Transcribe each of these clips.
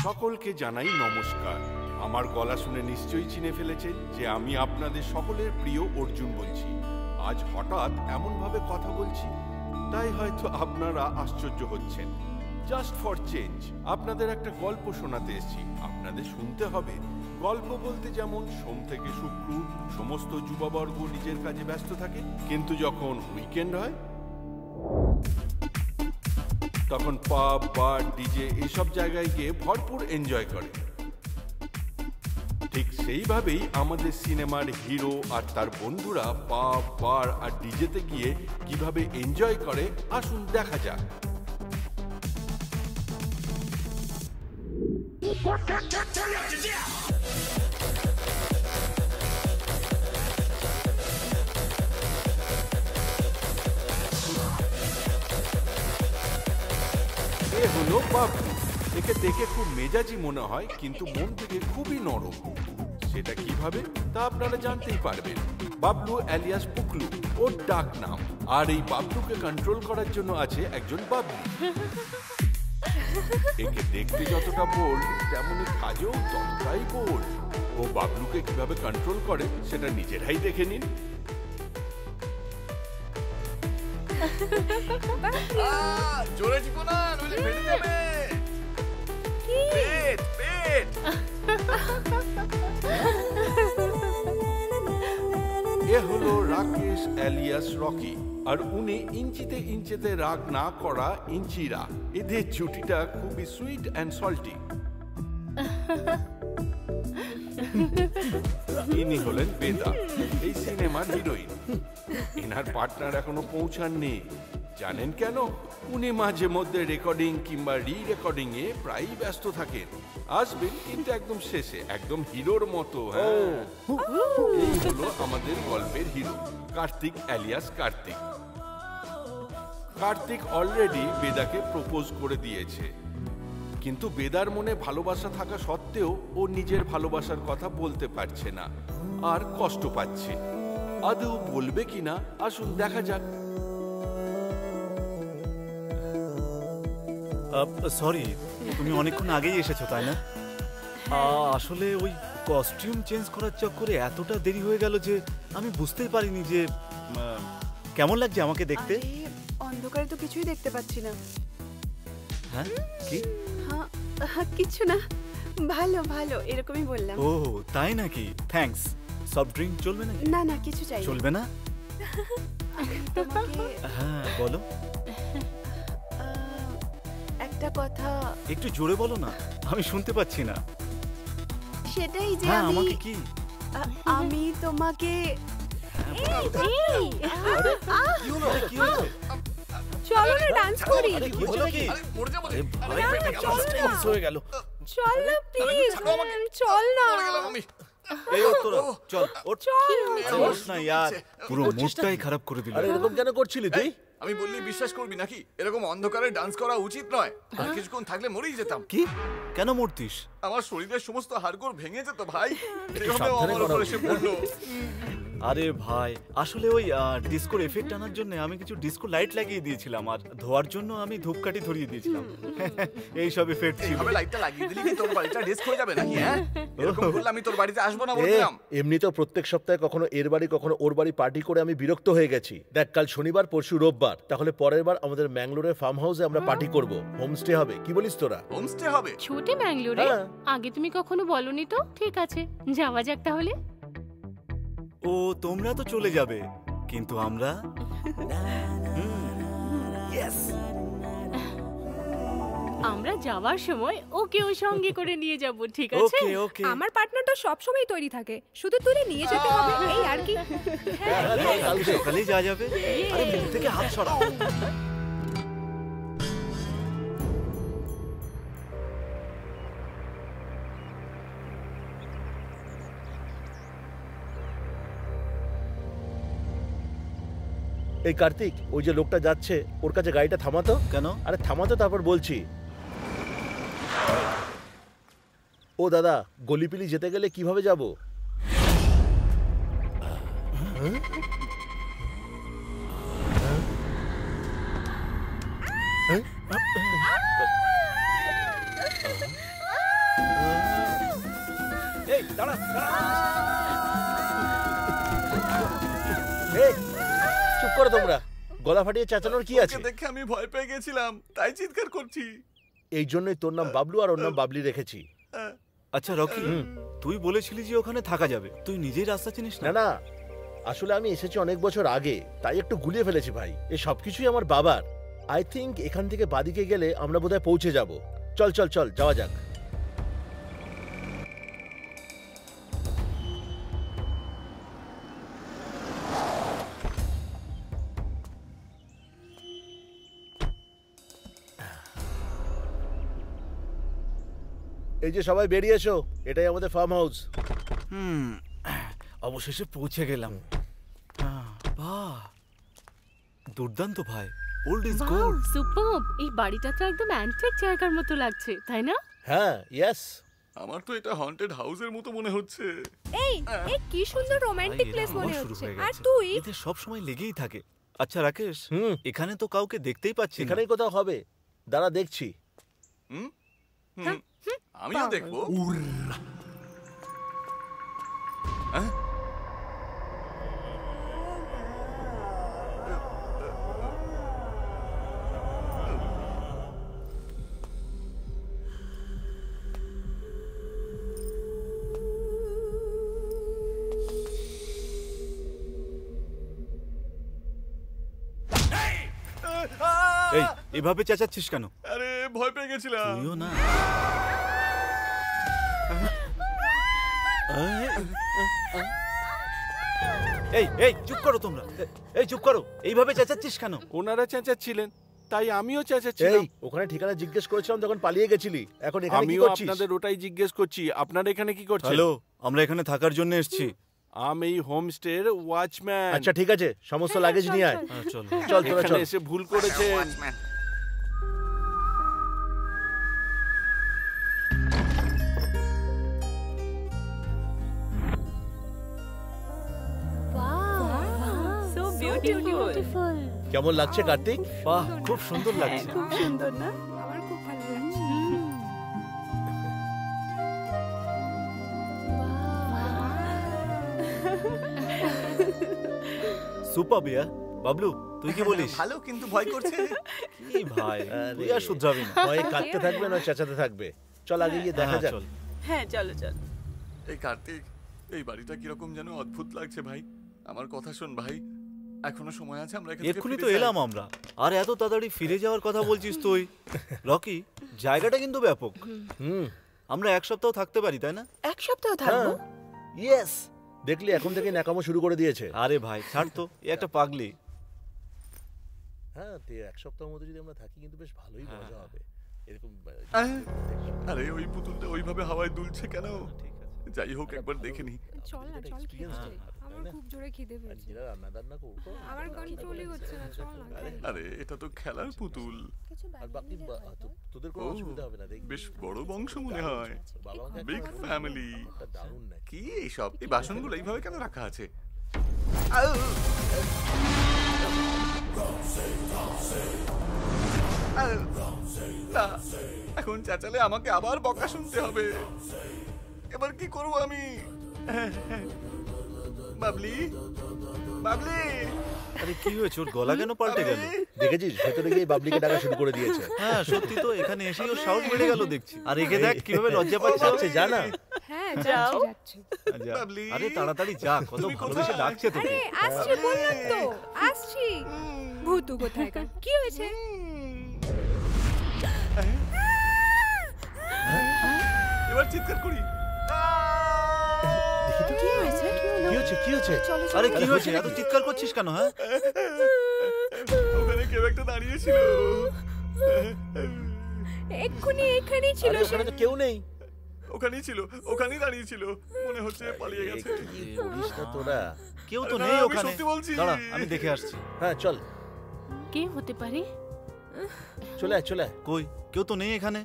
সকলকে জানাই নমস্কার। আমার গলা শুনে নিশ্চয়ই চিনে ফেলেছেন যে আমি আপনাদের সকলের প্রিয় অর্জুন বলছি। আজ হঠাৎ এমনভাবে কথা বলছি, তাই হয়তো আপনারা আশ্চর্য হচ্ছেন। জাস্ট ফর চেঞ্জ আপনাদের একটা গল্প শোনাতে এসেছি। আপনাদের শুনতে হবে। গল্প বলতে যেমন সোম থেকে শুক্র সমস্ত যুববর্গ নিজের কাজে ব্যস্ত থাকে, কিন্তু যখন উইকেন্ড হয় তখন পাব, বার, ডিজে এইসব জায়গায় গিয়ে ভরপুর এনজয় করে। ঠিক সেইভাবেই আমাদের সিনেমার হিরো আর তার বন্ধুরা পাব, বার আর ডিজেতে গিয়ে কিভাবে এনজয় করে আসুন দেখা যাক। এ হলো বাবলু। একে দেখে খুব মেজাজি মনে হয়, কিন্তু মন থেকে খুবই নরম। সেটা কিভাবে তা আপনারা জানতেই পারবেন। বাবলু অ্যালিয়াস পুকলু ওর ডাক নাম। আর এই বাবলুকে কন্ট্রোল করার জন্য আছে একজন বাবলু। একে দেখতে যতটা বোল্ড, তেমনি কাজেও ততটাই বোল্ড। ও বাবলুকে কিভাবে কন্ট্রোল করে সেটা নিজেরাই দেখে নিন। জোরে টিপো না, নইলে ফেটে যাবে। পেট পেট। এ হলো রাকেশ অ্যালিয়াস রকি, আর উনি ইঞ্চিতে ইঞ্চিতে রাগ না করা ইঞ্চিরা। এদের জুটিটা খুবই সুইট অ্যান্ড সল্টি। ইনি হলেন বেদা, এই সিনেমার হিরোইন। এনার পার্টনার এখনো পৌঁছাননি। জানেন কেন? উনি মাঝে মধ্যে রেকর্ডিং কিংবা রি রেকর্ডিং এ প্রায়ই ব্যস্ত থাকেন। আসবেন কিন্তু একদম শেষে, একদম হিরোর মতো। হ্যাঁ, এই হলো আমাদের গল্পের hero Kartik alias Kartik. Kartik already বেদাকে প্রপোজ করে দিয়েছে, কিন্তু বেদার মনে ভালোবাসা থাকা সত্ত্বেও ও নিজের ভালোবাসার কথা বলতে পারছে না আর কষ্ট পাচ্ছে। আদৌ বলবে কিনা আসুন দেখা যাক। সরি, তুমি অনেকক্ষণ আগেই এসেছো তাই না? আসলে ওই কস্টিউম চেঞ্জ করার চক্করে এতটা দেরি হয়ে গেল যে আমি বুঝতেই পারিনি যে কেমন লাগছে আমাকে দেখতে। অন্ধকারে তো কিছুই দেখতে পাচ্ছি না। হ্যাঁ কি? হ্যাঁ কিছু না, ভালো ভালো এরকমই বললাম। ও তাই নাকি? থ্যাঙ্কস। সফট ড্রিঙ্ক চলবে না? না না কিছু চাই চলবে না? তোমাকে হ্যাঁ বলো। একটা কথা। একটু জোরে বলো না, আমি শুনতে পাচ্ছি না। সেটাই যে হ্যাঁ আমাকে কি? আমি তোমাকে চলো না ডান্স করি। কি হলো কি? মরে যাবো রে। হয়ে গেল। চল না প্লিজ, চল না। এই তোরা চল ওঠ। ওঠ না यार, পুরো মুডটাই খারাপ করে দিল। আরে এরকম কেন করছিলি তুই? আমি বললি বিশ্বাস করবি নাকি? এরকম অন্ধকারে ডান্স করা উচিত নয়। আর কিছুক্ষণ থাকলে মরেই যেতাম। কি? কেন মরতিস? আমার শরীরের সমস্ত হাড়গোড় ভেঙে যেত ভাই। সাবধানে আমার উপর এসে পড়লো। আরে ভাই, আসলে ওই ডিস্কোর এফেক্ট আনার জন্য আমি কিছু ডিস্কো লাইট লাগিয়ে দিয়েছিলাম, আর ধোয়ার জন্য আমি ধূপকাঠি ধরিয়ে দিয়েছিলাম। এই সব এফেক্ট ছিল। এইভাবে লাইটটা লাগিয়ে দিলি কি তোর বাড়িটা ডিস্ক হয়ে যাবে নাকি? হ্যাঁ, এরকম করলে আমি তোর বাড়িতে আসবো না বললাম। এমনি তো প্রত্যেক সপ্তাহে কখনো এর বাড়ি কখনো ওর বাড়ি পার্টি করে আমি বিরক্ত হয়ে গেছি। দেখ কাল শনিবার, পরশু রোববার, তাহলে পরের বার আমাদের ম্যাঙ্গালোরের ফার্ম হাউসে আমরা পার্টি করব। হোমস্টে হবে, কি বলিস তোরা? হোমস্টে হবে? ছোটে ম্যাঙ্গালোরে? হ্যাঁ। আগে তুমি কখনো বলনি তো। ঠিক আছে, যাওয়া যাক তাহলে। ও তোমরা তো চলে যাবে, কিন্তু আমরা আমরা যাওয়ার সময় ওকেও সঙ্গে করে নিয়ে যাব। ঠিক আছে? ওকে ওকে। আমার পার্টনার তো সব সময় তৈরি থাকে, শুধু তুলে নিয়ে যেতে হবে, এই আর কি। কাল সকালেই যাওয়া যাবে। আরে মুখ থেকে হাত সরাও। এই কার্তিক, ওই যে লোকটা যাচ্ছে ওর কাছে গাড়িটা থামাতো। কেন? আরে থামাতো, তারপর বলছি। ও দাদা, গলিপিলি যেতে গেলে কিভাবে যাব? দাঁড়া এই চুপ করো তোমরা, গলা ফাটিয়ে চেঁচানোর কি আছে? ওকে দেখে আমি ভয় পেয়ে গেছিলাম, তাই চিৎকার করছি। এই জন্যই তোর নাম বাবলু আর ওর নাম বাবলি রেখেছি। আচ্ছা রকি, তুই বলেছিলি যে ওখানে থাকা যাবে, তুই নিজেই রাস্তা চিনিস না না? না, আসলে আমি এসেছি অনেক বছর আগে, তাই একটু গুলিয়ে ফেলেছি ভাই। এই সবকিছুই আমার বাবার। আই থিংক এখান থেকে বাদিকে গেলে আমরা বোধহয় পৌঁছে যাব। চল চল চল যাওয়া যাক। এই যে সবাই বেরিয়েছো, এটাই আমাদের ফার্ম হাউস। অবশেষে পৌঁছে গেলাম। বাহ, দুর্দান্ত ভাই, ওল্ড ইজ ওয়াও, গোল্ড। সুপারব! এই বাড়িটা তো একদম অ্যান্টিক জায়গার মতো লাগছে, তাই না? হ্যাঁ, ইয়েস। আমার তো এটা হন্টেড হাউসের মতো মনে হচ্ছে। এই এই কি সুন্দর রোমান্টিক ভাই, প্লেস এরা মনে আবার শুরু হচ্ছে। হয়ে আর গেছে। তুই এদের সব সময় লেগেই থাকে। আচ্ছা রাকেশ, হুম। এখানে তো কাউকে দেখতেই পাচ্ছি না। এখানেই কোথাও হবে, দাঁড়া দেখছি। হুম হুম, আমিও দেখবো। হ্যাঁ? এই এভাবে চেঁচাচ্ছিস কেন? আরে ভয় পেয়ে গেছিলাম। তুইও না। এই এই চুপ করো তোমরা, এই চুপ করো, এইভাবে চেঁচাচ্ছিস কেন? ওনারা চেঁচাচ্ছিলেন, তাই আমিও এই চেঁচাচ্ছিলাম। ওখানে ঠিকানা জিজ্ঞেস করেছিলাম তখন পালিয়ে গেছিলি, এখন এখানে কি আমিও করছিস? আপনাদের ওটাই জিজ্ঞেস করছি, আপনারা এখানে কি করছেন? হ্যালো, আমরা এখানে থাকার জন্য এসেছি। আমি এই হোমস্টের ওয়াচম্যান। আচ্ছা ঠিক আছে, সমস্ত লাগেজ নিয়ে আয়। হ্যাঁ, চলো। চল তোরা এখানে চল। এসে ভুল করেছেন। So beautiful. কেমন লাগছে কার্তিক? বাহ, খুব সুন্দর হ্যাঁ, লাগছে। খুব সুন্দর না? আমার খুব ভালো লাগছে। সুপার বিয়া। বাবলু, তুই কি বলিস? ভালো, কিন্তু ভয় করছে। কি ভাই, তুই আর শুধরাবি না। হয় কাঁদতে থাকবে না চেঁচাতে থাকবে। চল আগে গিয়ে দেখা হ্যাঁ, যাক। চল। হ্যাঁ চলো চলো। এই কার্তিক, এই বাড়িটা কিরকম যেন অদ্ভুত লাগছে ভাই। আমার কথা শোন ভাই, এখনো সময় আছে, আমরা এখান থেকে এক্ষুনি ফিরে তো যাই। এলাম আমরা, আর এত তাড়াতাড়ি ফিরে যাওয়ার কথা বলছিস তুই? রকি, জায়গাটা কিন্তু ব্যাপক। হুম, আমরা এক সপ্তাহ থাকতে পারি, তাই না? এক সপ্তাহ থাকবো? ইয়েস। দেখলি এখন থেকে ন্যাকামো শুরু করে দিয়েছে। আরে ভাই ছাড় তো, এ একটা পাগলি। হ্যাঁ, তো এক সপ্তাহের মধ্যে যদি আমরা থাকি কিন্তু বেশ ভালোই মজা হবে। এরকম আরে ওই পুতুলটা ওইভাবে হাওয়ায় দুলছে কেন? ঠিক আছে। যাই হোক, একবার দেখে নি। চল না, চল খেয়ে আসি। আমার খুব জোরে খিদে পেয়েছে। রান্না টান্না করবো। আমার কন্ট্রোলই হচ্ছে না, চল না খাই। আরে এটা তো খেলার পুতুল। কিছু আর বাকি তোদের কোনো ও, অসুবিধা হবে না, দেখবি। বেশ বড় বংশ মনে হয়। বাবা আমাকে বিগ একটা ফ্যামিলি। একটা দারুণ নাকি। কি এইসব? এই বাসনগুলো এইভাবে কেন রাখা আছে? না, এখন চেঁচালে আমাকে আবার বকা শুনতে হবে। এবার কি করব আমি? বাবলি, বাবলি, আরে কি হয়েছে, ওর গলা কেন পাল্টে গেল? দেখেছিস ভেতরে গিয়ে বাবলিকে ডাকা শুরু করে দিয়েছে। হ্যাঁ সত্যি তো, এখানে এসেই ওর সাহস বেড়ে গেল দেখছি। আর একে দেখ কিভাবে লজ্জা পাচ্ছে। আচ্ছা যা না। হ্যাঁ, যাও। যাচ্ছি। যা। বাবলি। আরে তাড়াতাড়ি যা, কত তুমি ভালোবেসে কোথায়? ডাকছে তোকে। আরে আসছি বললাম তো, আসছি। ভূতু কোথায়কার? কি হয়েছে? এবার চিৎকার করি। দেখি তো কি হয়েছে? কি হলো? কি হচ্ছে, কি হচ্ছে? চলো আরে কি হয়েছে, এত চিৎকার করছিস কেন? হ্যাঁ ওখানে কেউ একটা দাঁড়িয়েছিল। এক্ষুনি এখানেই ছিল আরে সে। ওখানে তো কেউ নেই। ওখানেই ছিল, ওখানেই দাঁড়িয়েছিল। মনে হচ্ছে পালিয়ে গেছে। কি করিস না তোরা? কেউ তো আরে না, নেই আমি ওখানে। সত্যি বলছি। দাঁড়া, আমি দেখে আসছি। হ্যাঁ চল, কে হতে পারে? চলে আয় চলে আয়। কই, কেউ তো নেই এখানে।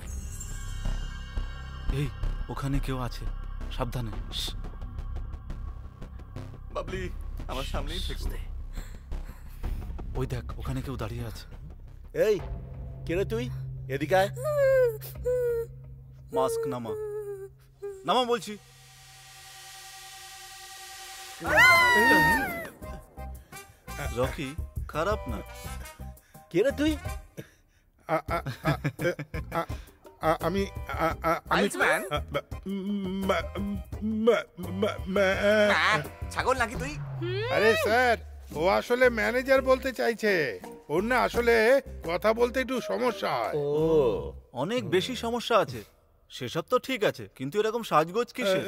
এই ওখানে কেউ আছে, সাবধানে। শ্শ্। বাবলি, আমার সামনেই থেকো। ওই দেখ, ওখানে কেউ দাঁড়িয়ে আছে। এই কে রে তুই? এদিকে আয়। মাস্ক নামা, নামা বলছি। রকি খারাপ না। কে রে তুই? আমি আইসম্যান ছাগল নাকি তুই? আরে স্যার, ও আসলে ম্যানেজার বলতে চাইছে। ওর না আসলে কথা বলতে একটু সমস্যা হয়। ও অনেক বেশি সমস্যা আছে, সেসব তো ঠিক আছে, কিন্তু এরকম সাজগোজ কিসে?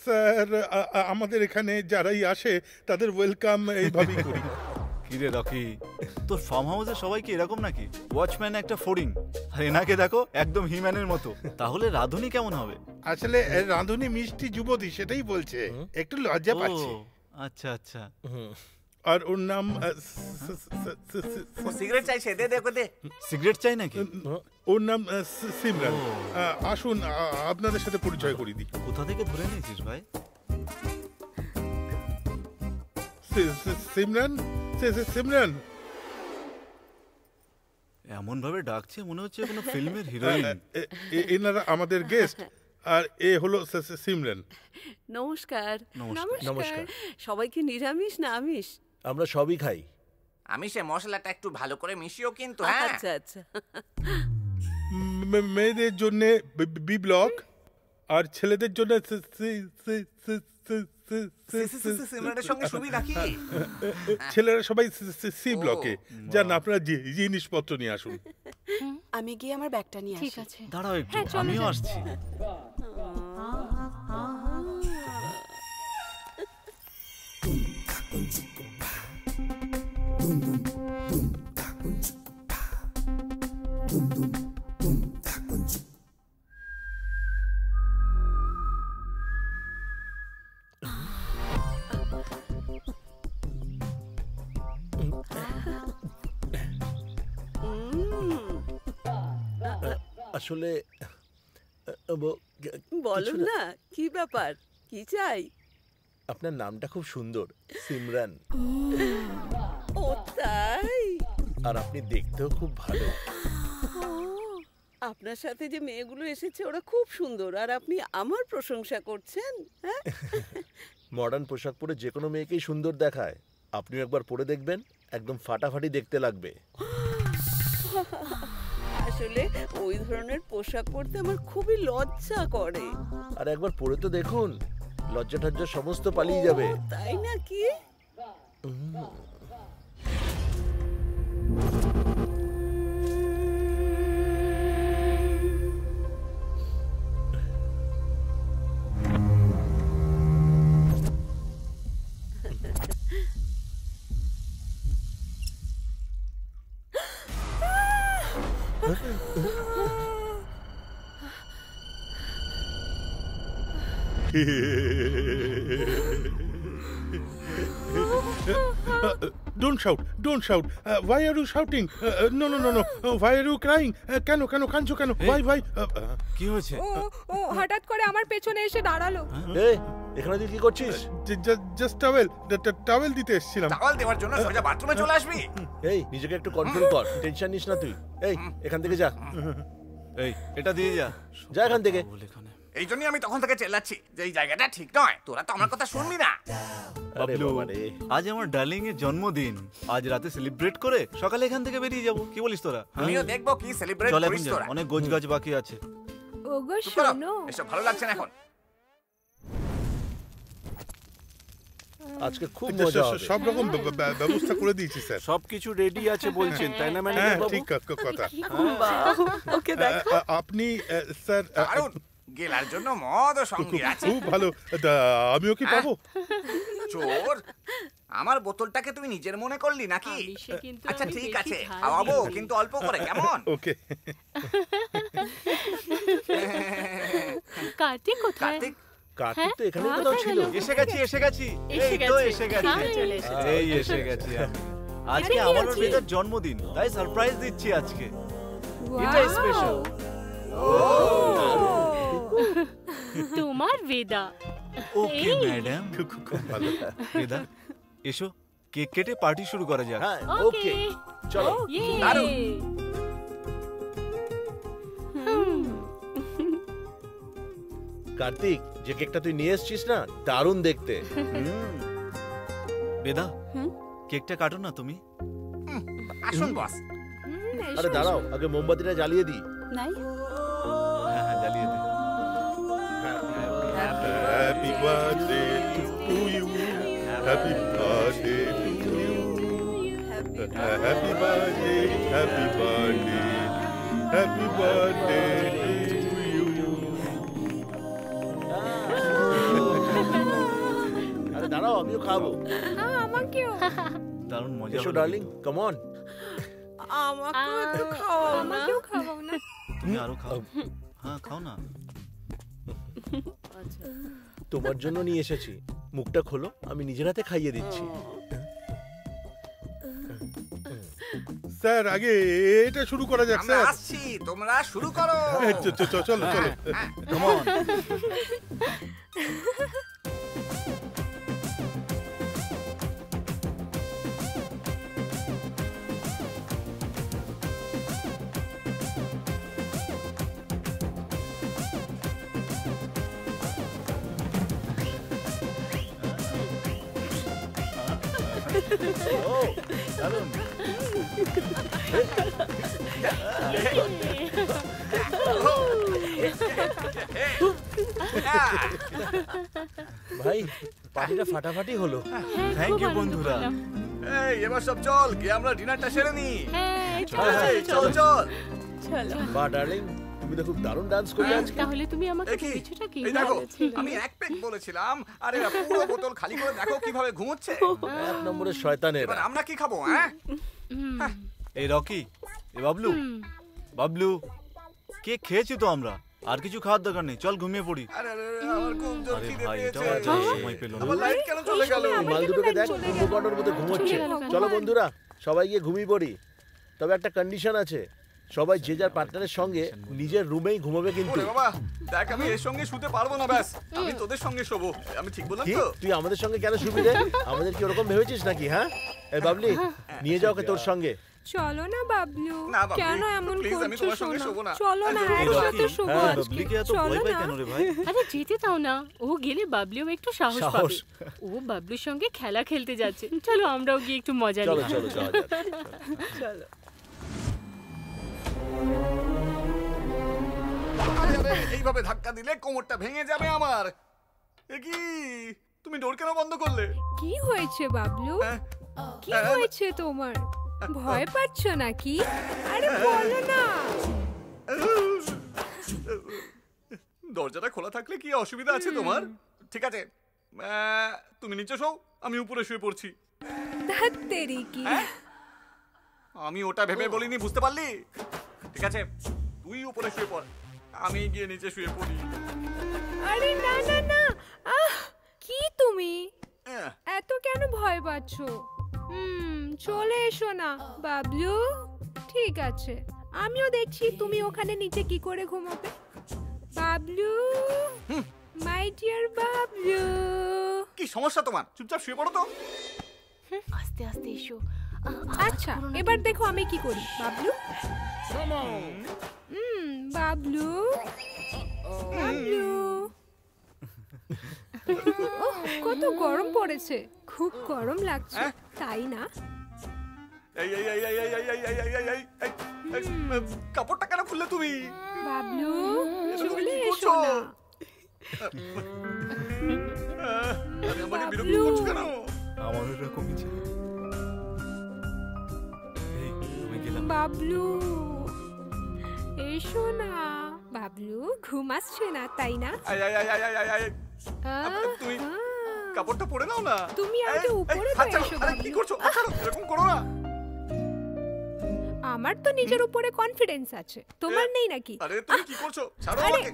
স্যার, আমাদের এখানে যারাই আসে তাদের ওয়েলকাম এইভাবেই করি। কিরে রকি, তোর ফার্ম হাউসে সবাই কি এরকম নাকি? ওয়াচম্যান একটা ফড়িং, আর এনাকে দেখো একদম হিম্যানের মতো। তাহলে রাধুনি কেমন হবে? আসলে রাঁধুনি মিষ্টি যুবতী, সেটাই বলছে, একটু লজ্জা পাচ্ছে। আচ্ছা আচ্ছা। আর ওর নাম সিগারেট চাইছে, দে দে দে। সিগারেট চাই নাকি? ওর নাম সিমরান। আসুন আপনাদের সাথে পরিচয় করিয়ে দিই। কোথা থেকে ধরে নিয়েছিস ভাই? সিমরান, সিমরান এমন ভাবে ডাকছে মনে হচ্ছে কোনো ফিল্মের হিরোইন। এনারা আমাদের গেস্ট, আর এ হলো সিমরান। নমস্কার। নমস্কার। সবাই কি নিরামিষ না আমিষ? আমরা সবই খাই। আমি সে মশলাটা একটু ভালো করে মিশিও কিন্তু। হ্যাঁ আচ্ছা আচ্ছা। মেয়েদের জন্য বি ব্লক, আর ছেলেদের জন্য সিমরানের সঙ্গে সুবি নাকি? ছেলেরা সবাই সি ব্লকে। যান আপনারা জিনিসপত্র নিয়ে আসুন। আমি গিয়ে আমার ব্যাগটা নিয়ে ঠিক আসি। আছে। দাঁড়াও একটু, আমিও আসছি। আসলে বলো না, কি ব্যাপার, কি চাই? আপনার নামটা খুব সুন্দর, সিমরান। ও তাই? আর আপনি দেখতেও খুব ভালো। আপনার সাথে যে মেয়েগুলো এসেছে ওরা খুব সুন্দর, আর আপনি আমার প্রশংসা করছেন? হ্যাঁ, মডার্ন পোশাক পরে যে কোনো মেয়েকেই সুন্দর দেখায়। আপনিও একবার পরে দেখবেন, একদম ফাটাফাটি দেখতে লাগবে। আসলে ওই ধরনের পোশাক পরতে আমার খুবই লজ্জা করে। আর একবার পরে তো দেখুন, লজ্জা টজ্জা সমস্ত পালিয়ে যাবে। ও, তাই নাকি? Don't shout, don't shout. Why are you shouting? No, no, no, no. Why are you crying? কেন কেন কাঁদছো কেন? Why? কি হয়েছে? ও হঠাৎ করে আমার পেছনে এসে দাঁড়ালো। এই, এখানে তুই কি করছিস? Just towel দিতে এসেছিলাম। টাওয়াল দেওয়ার জন্য সোজা বাথরুমে চলে আসবি? এই, নিজেকে একটু কন্ট্রোল কর, টেনশন নিস না তুই। এই, এখান থেকে যা, এই এটা দিয়ে যা। যা এখান থেকে। এই জন্যই আমি তখন থেকে চেল্লাচ্ছি যে এই জায়গাটা ঠিক নয়, তোরা তো আমার কথা শুনবি না। আরে বাবলু, বাবা রে। আজ আমার ডার্লিং এর জন্মদিন, আজ রাতে সেলিব্রেট করে সকালে এখান থেকে বেরিয়ে যাব। কি বলিস তোরা? আমিও দেখবো কি সেলিব্রেট চল এখন করিস যাই, তোরা। অনেক গোছ গাছ বাকি আছে। ওগো চুপ করো, শোনো, এসব ভালো লাগছে না এখন। আজকে খুব মজা হবে। সব রকম ব্যবস্থা করে দিয়েছি স্যার। সবকিছু রেডি আছে বলছেন, তাই না হ্যাঁ, ম্যানেজার বাবু? ঠিক কথা। ওকে দেখো। আপনি স্যার, দারুণ, গেলার জন্য মদ ও সঙ্গী আছে। খুব ভালো। আমিও কি পাবো? চোর, আমার বোতলটাকে তুমি নিজের মনে করলি নাকি? আমিষে কিন্তু আচ্ছা আমি ঠিক বেশি আছে, ঝাল খাওয়াবো দিই। কিন্তু অল্প করে, কেমন? ওকে। কার্তিক কোথায়? কার্তিক, কার্তিক তো এখানে হ্যাঁ, কোথাও কোথায় ছিল। গেল? এসে গেছি এসে এই তো গেছে। এসে গেছি। হ্যাঁ, চলে এসেছে। এই এসে গেছি আমি। আজকে কি আমার আছে? মেয়ের জন্মদিন, তাই সারপ্রাইজ দিচ্ছি আজকে। Wow! এটাই স্পেশাল। তোমার বেদা। ওকে এই। ম্যাডাম। খুব ভালো। বেদা, এসো কেক কেটে পার্টি শুরু করা যাক। হ্যাঁ, ওকে। ওকে, চলো। ইয়ে। দারুণ। কার্তিক, যে কেকটা তুই নিয়ে এসেছিস না, দারুণ দেখতে। বেদা হুম? কেকটা কাটো না তুমি। আসুন বস। আরে দাঁড়াও, আগে মোমবাতিটা জ্বালিয়ে দিই। নাই হ্যাঁ হ্যাঁ জ্বালিয়ে দে। Happy birthday to you, happy birthday to you, happy birthday, happy birthday, happy birthday to you. আরে দাঁড়াও, আমিও খাবো। আমাকেও দারুণ মজা এসো হলো ডার্লিং, কিন্তু। Come on. আমাকেও একটু খাওয়াও না। আমাকেও খাওয়াও না। তুমি আরো খাও। হ্যাঁ খাও না। তোমার জন্য নিয়ে এসেছি, মুখটা খোলো, আমি নিজের হাতে খাইয়ে দিচ্ছি। স্যার আগে এটা শুরু করা যাক আমরা স্যার। আসছি, তোমরা শুরু করো। চলো চলো চলো। Come on. ও দারুণ। ভাই পার্টিটা ফাটাফাটি হলো। থ্যাংক ইউ বন্ধুরা। এই এবার সব চল গিয়ে আমরা ডিনারটা সেরে নি। হ্যাঁ চল চল। চলো বা ডার্লিং, তুমি তো খুব দারুণ ডান্স করলে আজকে। তাহলে তুমি আমাকে দেখি কিছুটা কি এই দেখো, আমি এক পেক বলেছিলাম আর এরা পুরো বোতল খালি করে দেখো কিভাবে ঘুমোচ্ছে। এক নম্বরের শয়তানের। এবার আমরা কি খাবো? হ্যাঁ এই রকি, এ বাবলু, বাবলু কেক খেয়েছি তো আমরা, আর কিছু খাওয়ার দরকার নেই, চল ঘুমিয়ে পড়ি। আরে আরে আমার খুব জোর আরে খিদে ভাই, পেয়েছে। এটাও আর যাওয়ার সময় পেলো না। আমার লাইট কেন চলে গেল? এই মাল দুটোকে দেখ, কুম্ভকর্ণের মধ্যে ঘুমোচ্ছে। চলে গেল কেন? চলো বন্ধুরা, সবাই গিয়ে ঘুমিয়ে পড়ি। তবে একটা কন্ডিশন আছে, সবাই যে যার পার্টনারের সঙ্গে নিজের রুমেই ঘুমাবে কিন্তু। ওরে বাবা, দেখ আমি এর সঙ্গে শুতে পারবো না, ব্যাস আমি তোদের সঙ্গে শোবো। আমি ঠিক বললাম কি তো? তুই আমাদের সঙ্গে কেন শুবি রে? আমাদের কি ওরকম ভেবেছিস নাকি? হ্যাঁ এই বাবলি, নিয়ে যাও ওকে তোর সঙ্গে। চলো না বাবলু, না, বাবলু, কেন এমন please, আমি করছো তোমার সঙ্গে শোবো সোনা? না। চলো না, এই এই একসাথে রকি, শোবো হ্যাঁ, আজকে। বাবলিকে এত ভয় চলো পায় না। কেন রে ভাই? আরে যেতে দাও না, ও গেলে বাবলিও একটু সাহস সাহস। পাবে। ও বাবলুর সঙ্গে খেলা খেলতে যাচ্ছে, চলো আমরাও গিয়ে একটু মজা চলো নিই। চলো যাওয়া যাক। চলো। আরে আরে, এইভাবে ধাক্কা দিলে কোমরটা ভেঙে যাবে আমার। এ কি, তুমি ডোর কেন বন্ধ করলে? কি হয়েছে বাবলু? হ্যাঁ? কি হয়েছে তোমার? ভয় পাচ্ছ নাকি? আরে বলো না। দরজাটা খোলা থাকলে কি অসুবিধা আছে তোমার? ঠিক আছে, তুমি নিচে শোও, আমি উপরে শুয়ে পড়ছি। ধাত্তেরি কি? আমি ওটা ভেবে বলিনি, বুঝতে পারলি? ঠিক আছে, তুই উপরে শুয়ে পড়, আমি গিয়ে নিচে শুয়ে পড়ি। আরে না না না, কি তুমি আহ, এত কেন ভয় পাচ্ছ? চলে এসো না বাবলু। ঠিক আছে, আমিও দেখছি তুমি ওখানে নিচে কি করে ঘুমাবে। Bablu, my dear Bablu. কি সমস্যা তোমার? চুপচাপ শুয়ে পড়ো তো। আস্তে আস্তে এসো। আচ্ছা, এবার দেখো আমি কি করি। বাবলু, বাবলু, বাবলু। ওহ, কত গরম পড়েছে, খুব গরম লাগছে, তাই না? এই এই এই এই এই এই এই এই এই এই এই এই, কাপড়টা কেন খুললে তুমি? বাবলু, এটা তুমি চলে কি এসো করছো? না। আরে আমাকে বিরক্ত বাবলু। করছো কেন? আমার এরকমই ছিল। এই আমি গেলাম। বাবলু, এসো না। বাবলু, ঘুম আসছে না, তাই না? I I I I I I, তুমি কাপড়টা পরে নাও না। তুমি আগে এই, এই, উপরে তো হাত ছাড়ো, এসো আরে কি বাবলু। করছো? হাত ছাড়ো, এরকম করো না। আমার তো নিজের উপরে কনফিডেন্স আছে, তোমার নেই নাকি? আরে তুমি কি করছো? ছাড়ো আরে। আমাকে।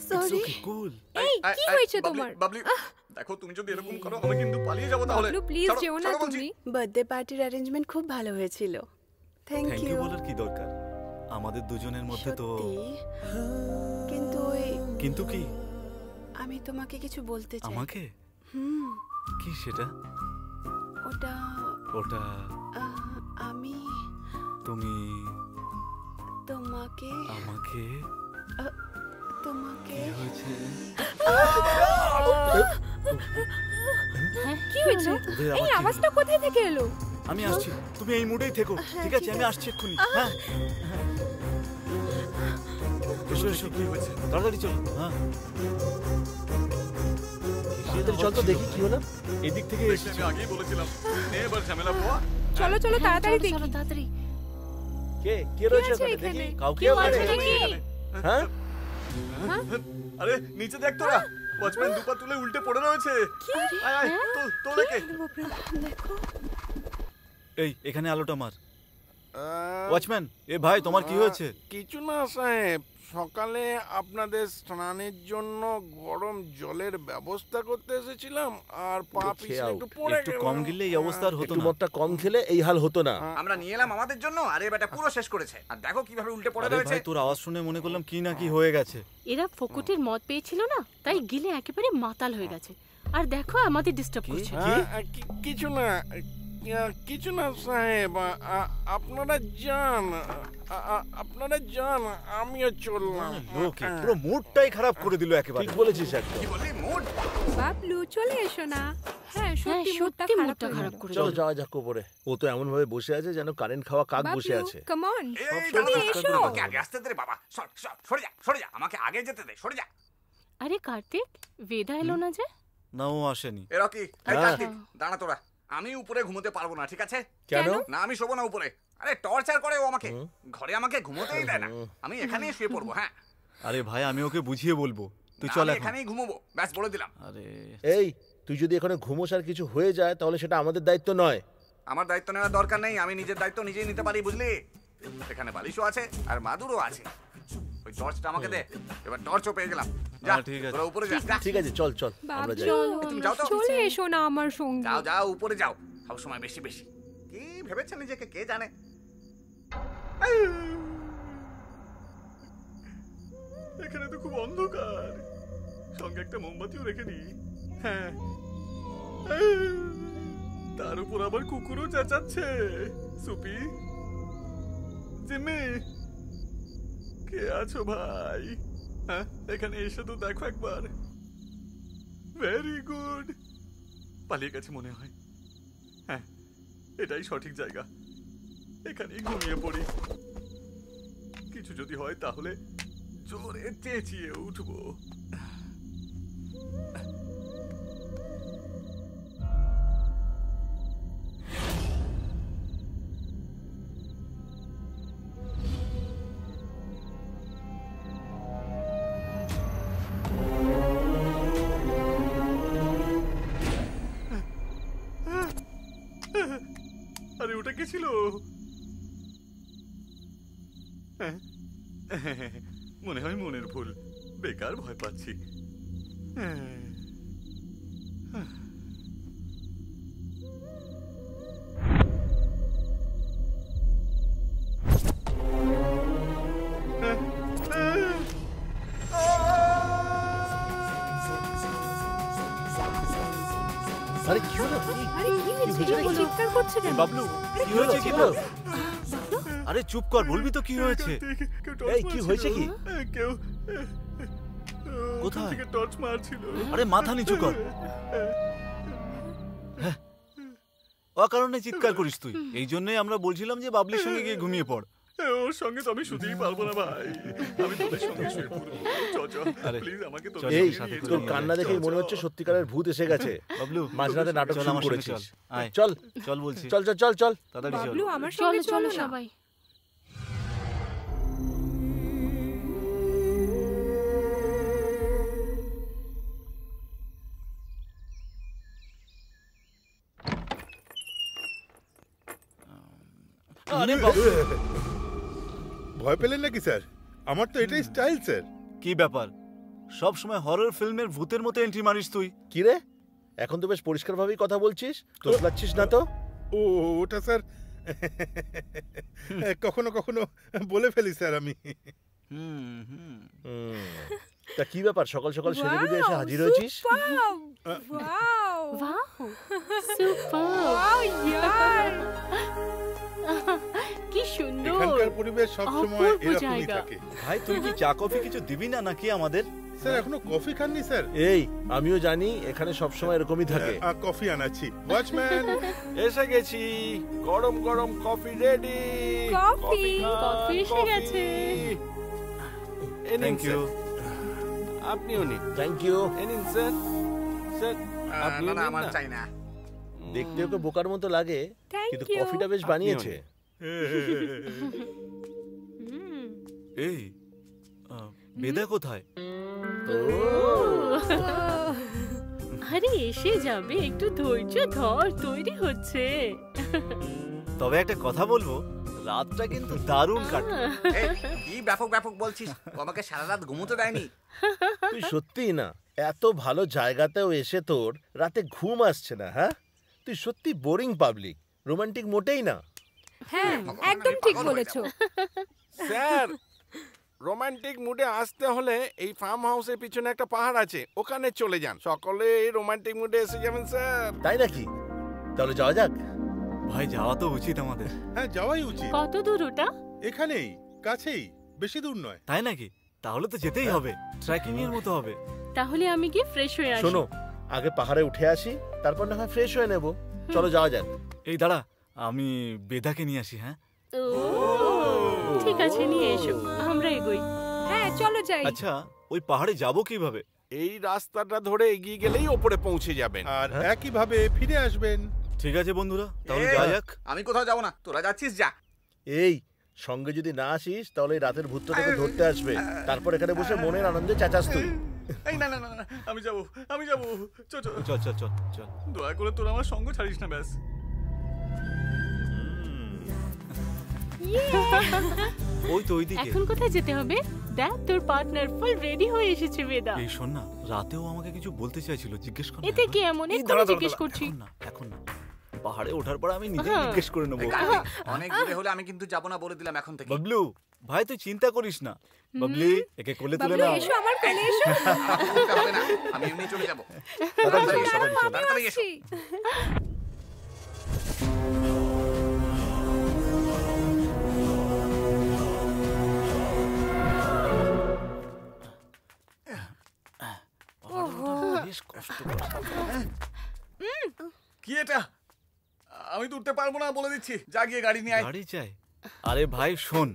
সরি কুল। এই, আই, কি আই, হয়েছে বাবলি, তোমার? বাবলি, দেখো তুমি যদি এরকম করো আমি কিন্তু পালিয়ে যাবো তাহলে। বাবলু, প্লিজ ছাড়ো, যেও না ছাড়ো বলছি। তুমি। বার্থডে পার্টির অ্যারেঞ্জমেন্ট খুব ভালো হয়েছিল। Thank thank you you. বলার কি দরকার? আমাদের দুজনের মধ্যে তো সত্যি কিন্তু ওই কিন্তু কি আমি তোমাকে কিছু বলতে চাই। আমাকে? হুম। কি সেটা? ওটা ওটা আমি তুমি তোমাকে আমাকে তোমাকে কি হয়েছে? কি হয়েছে? ওদের আবার এই কি আওয়াজটা কোথায় থেকে এলো? আমি আসছি, তুমি এই মুডেই থেকো, ঠিক আছে? আমি আসছি এক্ষুনি। হ্যাঁ, এসো এসো, কি হয়েছে? তাড়াতাড়ি চলো। হ্যাঁ, চল তো দেখি কি হলো। এদিক থেকে দেখলে এসেছি। আমি আগেই বলেছিলাম নে এবার ঝামেলা পোয়া। চলো চলো তাড়াতাড়ি দেখি। চলো তাড়াতাড়ি। কে কে রয়েছে আছে ওখানে? এখানে? দেখি কাউকে কেউ ওখানে? আছে নাকি? হ্যাঁ আরে নিচে দেখ তোরা, ওয়াচম্যান দুপা তুলে উল্টে পড়ে রয়েছে। আয় আয় তোল একে। দেখো এই এখানে আলোটা মার। ওয়াচম্যান, এ ভাই তোমার কি হয়েছে? কিছু না সাহেব, সকালে আপনাদের স্নানের জন্য গরম জলের ব্যবস্থা করতে এসেছিলাম আর পা খেয়ে পিছলে out। একটু পড়ে একটু গেলাম। কম গিললে এই অবস্থা আর হতো একটু না। মদটা কম খেলে এই হাল হতো না। আমরা নিয়ে এলাম আমাদের জন্য, আরে বেটা পুরো শেষ করেছে। আর দেখো কিভাবে উল্টে পড়ে আরে রয়েছে। ভাই, তোর আওয়াজ শুনে মনে করলাম কি না কি হয়ে গেছে। এরা ফকুটের মদ পেয়েছিল না, তাই গিলে একেবারে মাতাল হয়ে গেছে। আর দেখো আমাদের ডিস্টার্ব করছে। কিছু না কিছু না সাহেব, আপনারা যান আপনারা যান, আমিও চললাম। লোকে পুরো মুডটাই খারাপ করে দিল একেবারে। ঠিক বলেছিস একদম। কি বললি মুড? বাবলু চলে এসো না। হ্যাঁ সত্যি মুডটা সত্যি খারাপ মুডটা হয়ে খারাপ গেল। করে চলো দিল। যাওয়া যাক উপরে। ও তো এমন ভাবে বসে আছে যেন কারেন্ট খাওয়া কাক বসে আছে। Come on. এই সব দাঁড়া, সময় দাঁড়া, চেষ্টা করে আমাকে আগে আসতে দে রে বাবা। সরে যা সরে যা, আমাকে আগে যেতে দে, সরে যা। আরে কার্তিক, বেদা এলো না যে? না, ও আসেনি। এ রকি, এই হ্যাঁ। কার্তিক দাঁড়া তোরা। আমি উপরে ঘুমোতে পারবো না, ঠিক আছে? কেন? না আমি শোবো না উপরে। আরে টর্চার করে ও আমাকে, ঘরে আমাকে ঘুমোতেই দেয় না। আমি এখানেই শুয়ে পড়বো। হ্যাঁ আরে ভাই, আমি ওকে বুঝিয়ে বলবো, তুই না, চল আমি এখন। এখানেই ঘুমোবো, ব্যাস বলে দিলাম। আরে এই তুই যদি এখানে ঘুমোস আর কিছু হয়ে যায় তাহলে সেটা আমাদের দায়িত্ব নয়। আমার দায়িত্ব নেওয়ার দরকার নেই, আমি নিজের দায়িত্ব নিজেই নিতে পারি, বুঝলি? এখানে বালিশও আছে আর মাদুরও আছে। ওই টর্চটা আমাকে দে। এবার টর্চও পেয়ে গেলাম। যা ঠিক আছে। তোরা উপরে যা। যা। ঠিক আছে চল চল আমরা যাই। বাবলু তুমি যাও তো। চলে এসো না আমার সঙ্গে। যাও যাও উপরে যাও, সব সময় বেশি বেশি। কি ভেবেছে নিজেকে কে জানে। এখানে তো খুব অন্ধকার, সঙ্গে একটা মোমবাতিও রেখে নি। হ্যাঁ, তার উপর আবার কুকুরও চেঁচাচ্ছে। সুপি, জিম্মি, কে আছো ভাই? হ্যাঁ, এখানে এসে তো দেখো একবার। ভেরি গুড, পালিয়ে গেছে মনে হয়। হ্যাঁ, এটাই সঠিক জায়গা, এখানেই ঘুমিয়ে পড়ি। কিছু যদি হয় তাহলে জোরে চেঁচিয়ে উঠবো। আরে ওটা কে ছিল? মনে হয় মনের ভুল, বেকার ভয় পাচ্ছি। আরে কি হলো? আরে কি হয়েছে? হয়েছে? ও চিৎকার করছে কেন? বাবলু, কি হয়েছে কি তোর? আরে চুপ কর, বলবি তো কি হয়েছে? এই কি হয়েছে কি? কেউ কোথায়? থেকে টর্চ মারছিল। আরে মাথা নিচু কর। অকারণে চিৎকার করিস তুই। এই জন্যই আমরা বলছিলাম যে বাবলির সঙ্গে গিয়ে ঘুমিয়ে পড়। ওর সঙ্গে তো আমি শুতেই পারবো না ভাই, আমি তোদের সঙ্গে শুয়ে পড়বো। আরে, প্লিজ আমাকে চল, এই সাথে করে তোর নিয়ে কান্না যাই। দেখেই মনে হচ্ছে সত্যিকারের ভূত এসে গেছে। বাবলু, মাঝরাতে নাটক চল শুরু আমার সঙ্গে করেছিস। চল। আয়, চল চল বলছি। চল চল চল চল। তাড়াতাড়ি চল। বাবলু আমার চলো সঙ্গে চলো চলো না। সবাই। আরে বাবলু, ভয় পেলেন নাকি স্যার? আমার তো এটাই স্টাইল স্যার। কি ব্যাপার? সব সময় হরর ফিল্মের ভূতের মতো এন্ট্রি মারিস তুই। কি রে, এখন তো বেশ পরিষ্কার ভাবেই কথা বলছিস, তোর লাগছিস না তো? ও ওটা স্যার কখনো কখনো বলে ফেলি স্যার আমি। তা কি ব্যাপার সকাল সকাল সেজে গুজে এসে হাজির হয়েছিস? ওয়াও वाह সুপার ওয়াও ইয়ার কি সুন্দর এখানকার পরিবেশ সবসময় অপূর্ব এরকমই জায়গা। থাকে। ভাই তুই কি চা কফি কিছু দিবি না নাকি আমাদের? স্যার এখনো কফি খাননি স্যার? এই আমিও জানি এখানে সবসময় এরকমই থাকে। কফি আনাচ্ছি। ওয়াচম্যান এসে গেছি, গরম গরম কফি রেডি। কফি কফি এসে গেছে। Thank you. আপনিও নিন। Thank you. এ নিন স্যার। স্যার আপনি না না আমার চাই না। দেখতে ওকে বোকার মতো লাগে, Thank কিন্তু you. কফিটা বেশ বানিয়েছে। এই বেদা কোথায়? আরে এসে যাবে, একটু ধৈর্য ধর, তৈরি হচ্ছে। তবে একটা কথা বলবো, রাতটা কিন্তু দারুণ কাটলো। এই, কি ব্যাপক ব্যাপক বলছিস? ও আমাকে সারা রাত ঘুমোতে দেয়নি। তুই সত্যিই না, এত ভালো জায়গাতেও এসে তোর রাতে ঘুম আসছে না? হ্যাঁ, তুই সত্যি বোরিং পাবলিক, রোমান্টিক মোটেই না। হ্যাঁ একদম ঠিক বলেছো। স্যার রোমান্টিক মুডে আসতে হলে এই ফার্ম হাউসের পিছনে একটা পাহাড় আছে, ওখানে চলে যান, সকলে রোমান্টিক মুডে এসে যাবেন স্যার। তাই নাকি? তাহলে যাওয়া যাক। ভাই যাওয়া তো উচিত আমাদের। হ্যাঁ যাওয়াই উচিত। কত দূর ওটা? এখানেই কাছেই, বেশি দূর নয়। তাই নাকি? তাহলে তো যেতেই হবে, ট্রেকিং এর মতো হবে। তাহলে আমি গিয়ে ফ্রেশ হয়ে আসি। শোনো, আগে পাহাড়ে উঠে আসি, তারপর না হয় ফ্রেশ হয়ে নেব। চলো যাওয়া যাক। এই দাঁড়া, আমি বেদাকে নিয়ে আসি। হ্যাঁ ও ঠিক আছে, নিয়ে এসো, আমরা এগোই। হ্যাঁ চলো যাই। আচ্ছা, ওই পাহাড়ে যাব কিভাবে? এই রাস্তাটা ধরে এগিয়ে গেলেই ওপরে পৌঁছে যাবেন। আর একইভাবে ফিরে আসবেন। ঠিক আছে বন্ধুরা, তাহলে এ, যাওয়া যাক। আমি কোথাও যাবো না, তোরা যাচ্ছিস যা। এই সঙ্গে যদি না আসিস তাহলে এই রাতের ভূতটা তোকে ধরতে আসবে, তারপর এখানে বসে মনের আনন্দে চেঁচাস তুই। এই না না না না, আমি যাবো আমি যাবো। চল চল চল চল চল চল। দয়া করে তোরা আমার সঙ্গ ছাড়িস না ব্যাস। ওই তো ওইদিকে। এখন কোথায় যেতে হবে? দেখ তোর পার্টনার ফুল রেডি হয়ে এসেছে বেদা। এই শোন না, রাতেও আমাকে কিছু বলতে চাইছিল, জিজ্ঞেস কর না এতে একবার। কি এমন? এই এক্ষুনি দাঁড়া, দাঁড়া, জিজ্ঞেস দাঁড়া, করছি। এখন না, এখন না। পাহাড়ে ওঠার পর আমি নিজে হ্যাঁ। জিজ্ঞেস করে নেবো। এই কার্তিক, অনেক দূরে হলে আমি কিন্তু যাবো না বলে দিলাম এখন থেকে। বাবলু ভাই, তুই চিন্তা করিস না। বাবলি, একে কোলে তুলে বাবলু নাও। এসো আমার কোলে এসো। আমাকে বলতে হবে না, আমি এমনি চলে যাবো। তাড়াতাড়ি এসো, দাঁড়াও, তাড়াতাড়ি এসো। আমিও তাড়াতাড়ি এসো। আসছি। বেশ কষ্টকর। কি এটা? আমি তো উঠতে পারবো না বলে দিচ্ছি, যা গিয়ে গাড়ি নিয়ে আয়। গাড়ি চাই? আরে ভাই শোন,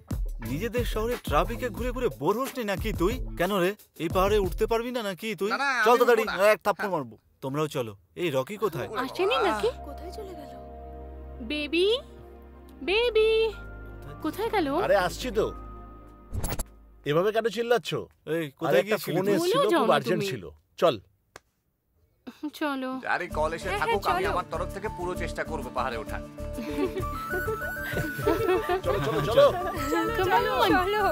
নিজেদের শহরে ট্রাফিকে ঘুরে ঘুরে বোর হোস নি নাকি তুই? কেন রে, এই পাহাড়ে উঠতে পারবি না নাকি তুই? না, না, চল আমি তো দাঁড়ি, উঠবো না। এক থাপ্পড় মারবো। তোমরাও চলো। এই রকি কোথায়? আসেনি নাকি? কোথায় চলে গেল? বেবি বেবি কোথায় গেল? আরে আসছি তো। এভাবে কেন চিল্লাচ্ছ? এই আরে কোথায় একটা গিয়েছিলি ফোন তুই? এসেছিল, ভুলেও যাও খুব না আর্জেন্ট তুমি। ছিল। চল। চলো। আরে কল এসে হ্যাঁ, থাকুক, আমি চলো। আমার তরফ থেকে পুরো চেষ্টা করবো পাহাড়ে ওঠার। চলো চলো চলো। Come চলো on. চলো।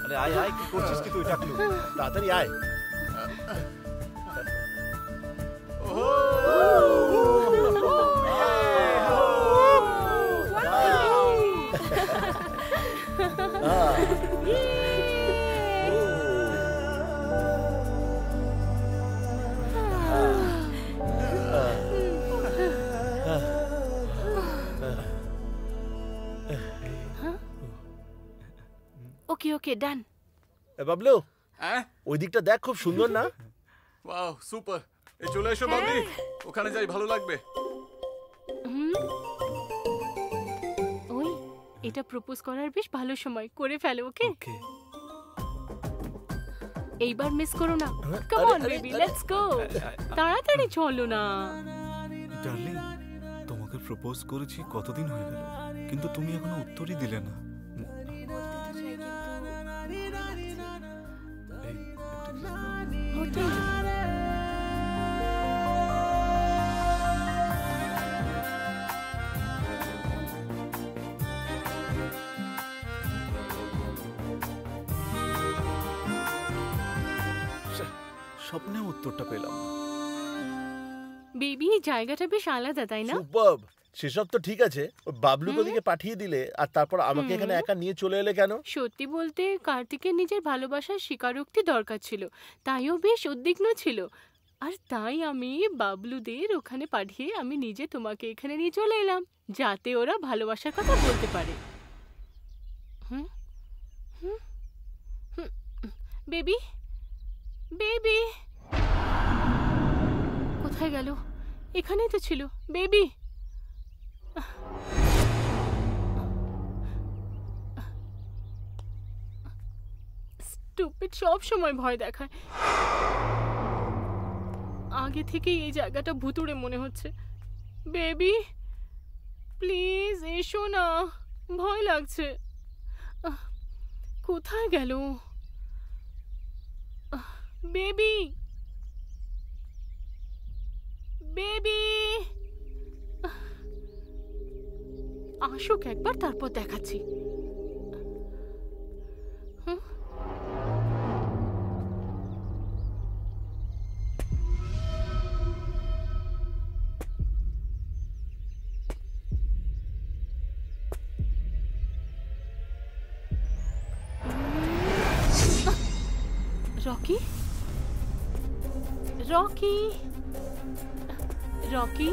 আরে আয় আয়, কি করছিস কি তুই? টাকলু, তাড়াতাড়ি আয়। ওকে ওকে ডান। এ বাবলু, হ্যাঁ ওই দিকটা দেখ, খুব সুন্দর না? Wow super. এই চলে এসো বাবলি, ওখানে যাই, ভালো লাগবে। ওই এটা প্রপোজ করার বেশ ভালো সময়, করে ফেলো। ওকে ওকে। এইবার মিস করো না। কাম আরে, অন আরে, বেবি, আরে। Let's go. তাড়াতাড়ি চলো না। ডার্লিং, তোমাকে প্রপোজ করেছি কতদিন হয়ে গেল, কিন্তু তুমি এখনো উত্তরই দিলে না। এই, একটু kiss দাও। স্বপ্নে উত্তরটা পেলাম না। বেবি এই জায়গাটা বেশ আলাদা, তাই না? সুপারব। সেসব তো ঠিক আছে, ওই বাবলুকে ওদিকে পাঠিয়ে দিলে আর তারপর আমাকে এখানে একা নিয়ে চলে এলে কেন? সত্যি বলতে কার্তিকের নিজের ভালোবাসার স্বীকারোক্তি দরকার ছিল, তাইও বেশ উদ্বিগ্ন ছিল। আর তাই আমি বাবলুদের ওখানে পাঠিয়ে আমি নিজে তোমাকে এখানে নিয়ে চলে এলাম, যাতে ওরা ভালোবাসার কথা বলতে পারে। হুম হুম হুম বেবি, বেবি কোথায় গেল? এখানেই তো ছিল বেবি। স্টুপিড সব সময় ভয় দেখায়। আগে থেকেই এই জায়গাটা ভুতুড়ে মনে হচ্ছে। বেবি প্লিজ এসো না, ভয় লাগছে। কোথায় গেল বেবি? বেবি আসুক একবার, তারপর দেখাচ্ছি। রকি, রকি, রকি,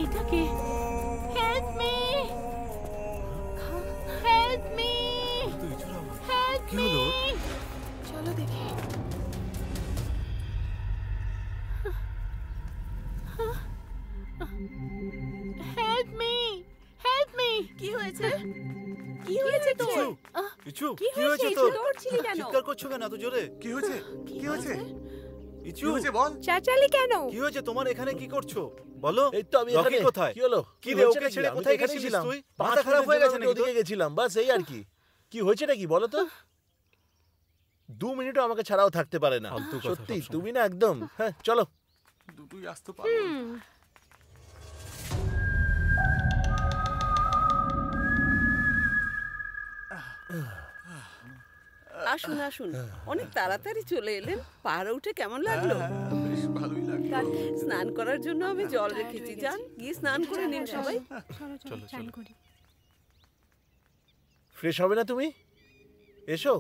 এটা কে? Help me, help me, help me. চলো দেখি। Help me, help me. কি হয়েছে? কি হয়েছে তোর? ইচু, কি কি হয়েছে হয়েছে? তোর? দৌড়ছিলি কেন? চিৎকার করছো কেন এত জোরে? কি হয়েছে? কি হয়েছে? ইচু, কি হয়েছে বল। চেঁচালি কেন? কি হয়েছে তোমার? এখানে কি করছো বলো? এই তো আমি রকি এখানে। কোথায়? কি হলো? কি রে, হয়েছে ওকে নাকি? ছেড়ে আমি তো কোথায় এখানেই গেছিলিস ছিলাম। তুই? 5 মাথা খারাপ হয়ে গেছে মিনিটের নাকি জন্য ওদিকে তোর? গেছিলাম, বাস এই আর কি। কি হয়েছে নাকি বলো তো? 2 মিনিটও আমাকে ছাড়াও থাকতে পারে না। ফালতু কথা সত্যি সবসময়। তুমি না একদম। হ্যাঁ চলো। দুটোই আসতে পারবো। আসুন আসুন, অনেক তাড়াতাড়ি চলে এলেন। পাহাড়ে উঠে কেমন লাগলো? বেশ ভালোই লাগলো। স্নান করার জন্য আমি জল রেখেছি, যান গিয়ে স্নান করে নিন সবাই। চলো চলো চান করি। ফ্রেশ হবে না তুমি? এসো।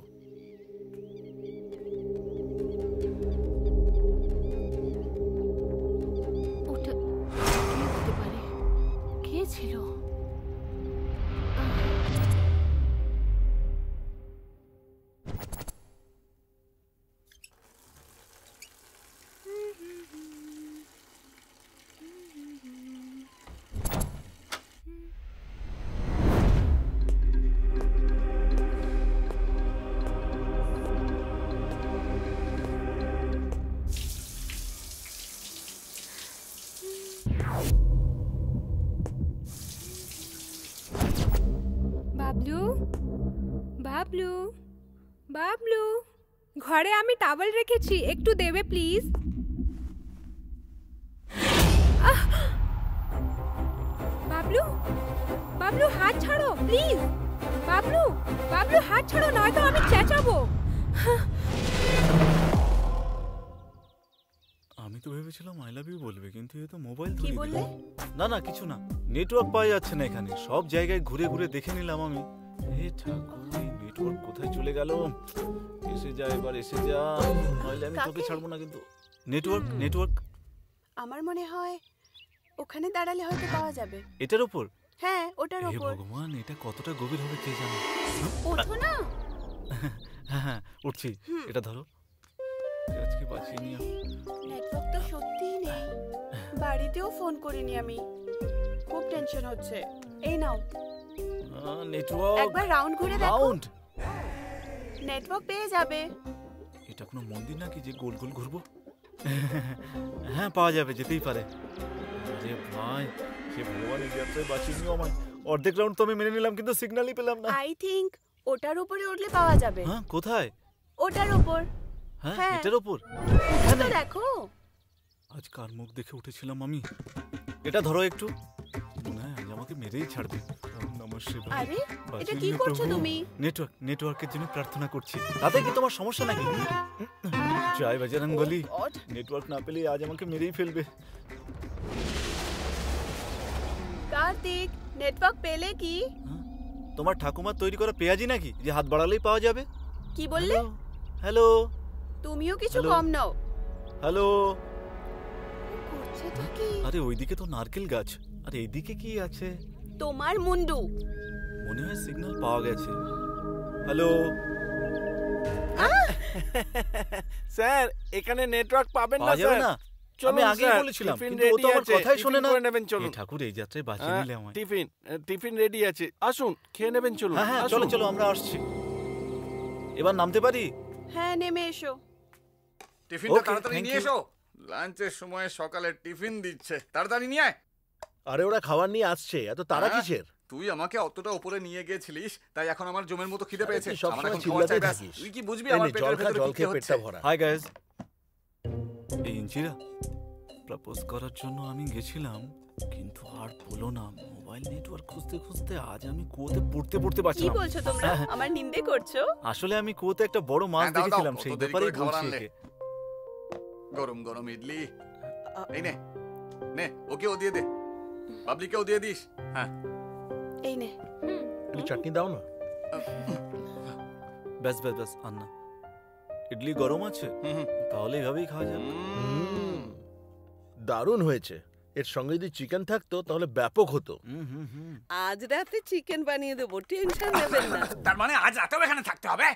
ওটা কে হতে পারে? কে ছিল? বাবলু, বাবলু, বাবলু, ঘরে আমি টাওয়েল রেখেছি, একটু দেবে প্লিজ। বাবলু, বাবলু হাত ছাড়ো প্লিজ। বাবলু, বাবলু হাত ছাড়ো, নয়তো আমি চেঁচাবো। আমি তো ভেবেছিলাম আই লাভ ইউ বলবে, কিন্তু এ তো মোবাইল কি ধরিয়ে বললে? দিল। না না কিছু না, নেটওয়ার্ক পাওয়া যাচ্ছে না এখানে। সব জায়গায় ঘুরে ঘুরে দেখে নিলাম আমি। এ ঠাকুর, নেটওয়ার্ক কোথায় চলে গেল? এসে যা এবার, এসে যা, নইলে আমি তোকে কাকে? ছাড়বো না কিন্তু। নেটওয়ার্ক, নেটওয়ার্ক আমার মনে হয় ওখানে দাঁড়ালে হয়তো পাওয়া যাবে। এটার উপর? হ্যাঁ ওটার হে ওপর। ভগবান, এটা কতটা গভীর হবে কে জানে। ওঠো না। হ্যাঁ হ্যাঁ উঠছি, এটা ধরো। আজকে বাঁচিয়ে নিয়ে নেটওয়ার্ক তো সত্যিই নেই। বাড়িতেও ফোন করিনি আমি, খুব টেনশন হচ্ছে। এই নাও, নেটওয়ার্ক। একবার রাউন্ড ঘুরে দেখো, রাউন্ড? নেটওয়ার্ক পেয়ে যাবে। এটা কোনো মন্দির নাকি যে গোল গোল ঘুরবো? হ্যাঁ পাওয়া যাবে, যেতেই পারে। আরে ভাই, সে ভগবানের যাত্রায় বাঁচিয়ে নিও আমায়। অর্ধেক রাউন্ড তো আমি মেনে নিলাম, কিন্তু সিগন্যালই পেলাম না। আই থিংক ওটার উপরে উঠলে পাওয়া যাবে। হ্যাঁ কোথায়? ওটার উপর। হ্যাঁ হ্যাঁ। এটার উপর? তো দেখো। আজ কার মুখ দেখে উঠেছিলাম আমি? এটা ধরো একটু, মনে হয় আজ আমাকে মেরেই ছাড়বে। ওম নমঃ শিবায়। আরে এটা বাঁচিয়ে কি নিও করছো প্রভু। তুমি? নেটওয়ার্কের জন্য প্রার্থনা করছি। তাতে কি তোমার সমস্যা নাকি? জয় বজরং বলি। God! নেটওয়ার্ক না পেলে আজ আমাকে মেরেই ফেলবে। কার্তিক নেটওয়ার্ক পেলে কি? তোমার ঠাকুমার তৈরি করা পেঁয়াজি নাকি যে হাত বাড়ালেই পাওয়া যাবে? কি বললে? হ্যালো তুমিও কিছু Hello? কম নাও। হ্যালো। করছেটা কি? আরে ওইদিকে তো নারকেল গাছ, আর এইদিকে কি আছে? তোমার মুন্ডু। মনে হয় সিগন্যাল পাওয়া গেছে। হ্যালো স্যার, এখানে নেটওয়ার্ক পাবেন না পাওয়া যাবে স্যার। না? আমি আগেই বলেছিলাম, কিন্তু ও তো আমার কথাই শোনে না। এই ঠাকুর এই যাত্রায় বাঁচিয়ে নিলে আমায়। টিফিন রেডি আছে, আসুন খেয়ে নেবেন। চলুন। হ্যাঁ হ্যাঁ, চলো চলো, আমরা আসছি। এবার নামতে পারি? হ্যাঁ নেমে এসো। টিফিনটা Okay, তাড়াতাড়ি thank নিয়ে you. এসো। লাঞ্চের সময় সকালে টিফিন দিচ্ছে, তাড়াতাড়ি নিয়ে আয়। আরে ওরা খাবার নিয়ে আসছে, এত তারা হ্যাঁ? কিসের? তুই আমাকে অতটা উপরে নিয়ে গিয়েছিলিস, তাই এখন আমার জমের মতো খিদে আরে পেয়েছে। তুই সবসময় আমার এখন খাবার চিল্লাতেই চাই, ব্যাস। থাকিস। তুই কি বুঝবি এই আমার নে, পেটের জল খা, ভেতরে জল কি খেয়ে হচ্ছে? পেটটা ভরা। Hi guys. এই ইঞ্চিরা প্রপোজ করার জন্য আমি গেছিলাম, কিন্তু আর বলো না, মোবাইল নেটওয়ার্ক খুঁজতে খুঁজতে আজ আমি কুয়োতে পড়তে পড়তে কি পারছিলাম। বলছো তোমরা? আমার নিন্দে করছো? আসলে আমি কুয়োতে একটা বড় মাছ হ্যাঁ, দাও, দাও, দেখেছিলাম, অত সেই দেরি ব্যাপারেই করে খাবার বলছি আনলে। একে। গরম গরম ইডলি। এই নে নে, ওকেও দিয়ে দে, বাবলিকেও দিয়ে দিস। হ্যাঁ এই নে। একটু চাটনি দাও না। ব্যাস ব্যাস ব্যাস, আন্না ইডলি গরম আছে, তাহলে এইভাবেই খাওয়া যাবে। দারুণ হয়েছে। এর সঙ্গে যদি চিকেন থাকতো তাহলে ব্যাপক হতো। আজ রাতে চিকেন বানিয়ে দেবো, টেনশন নেবেন না। তার মানে আজ রাতেও এখানে থাকতে হবে?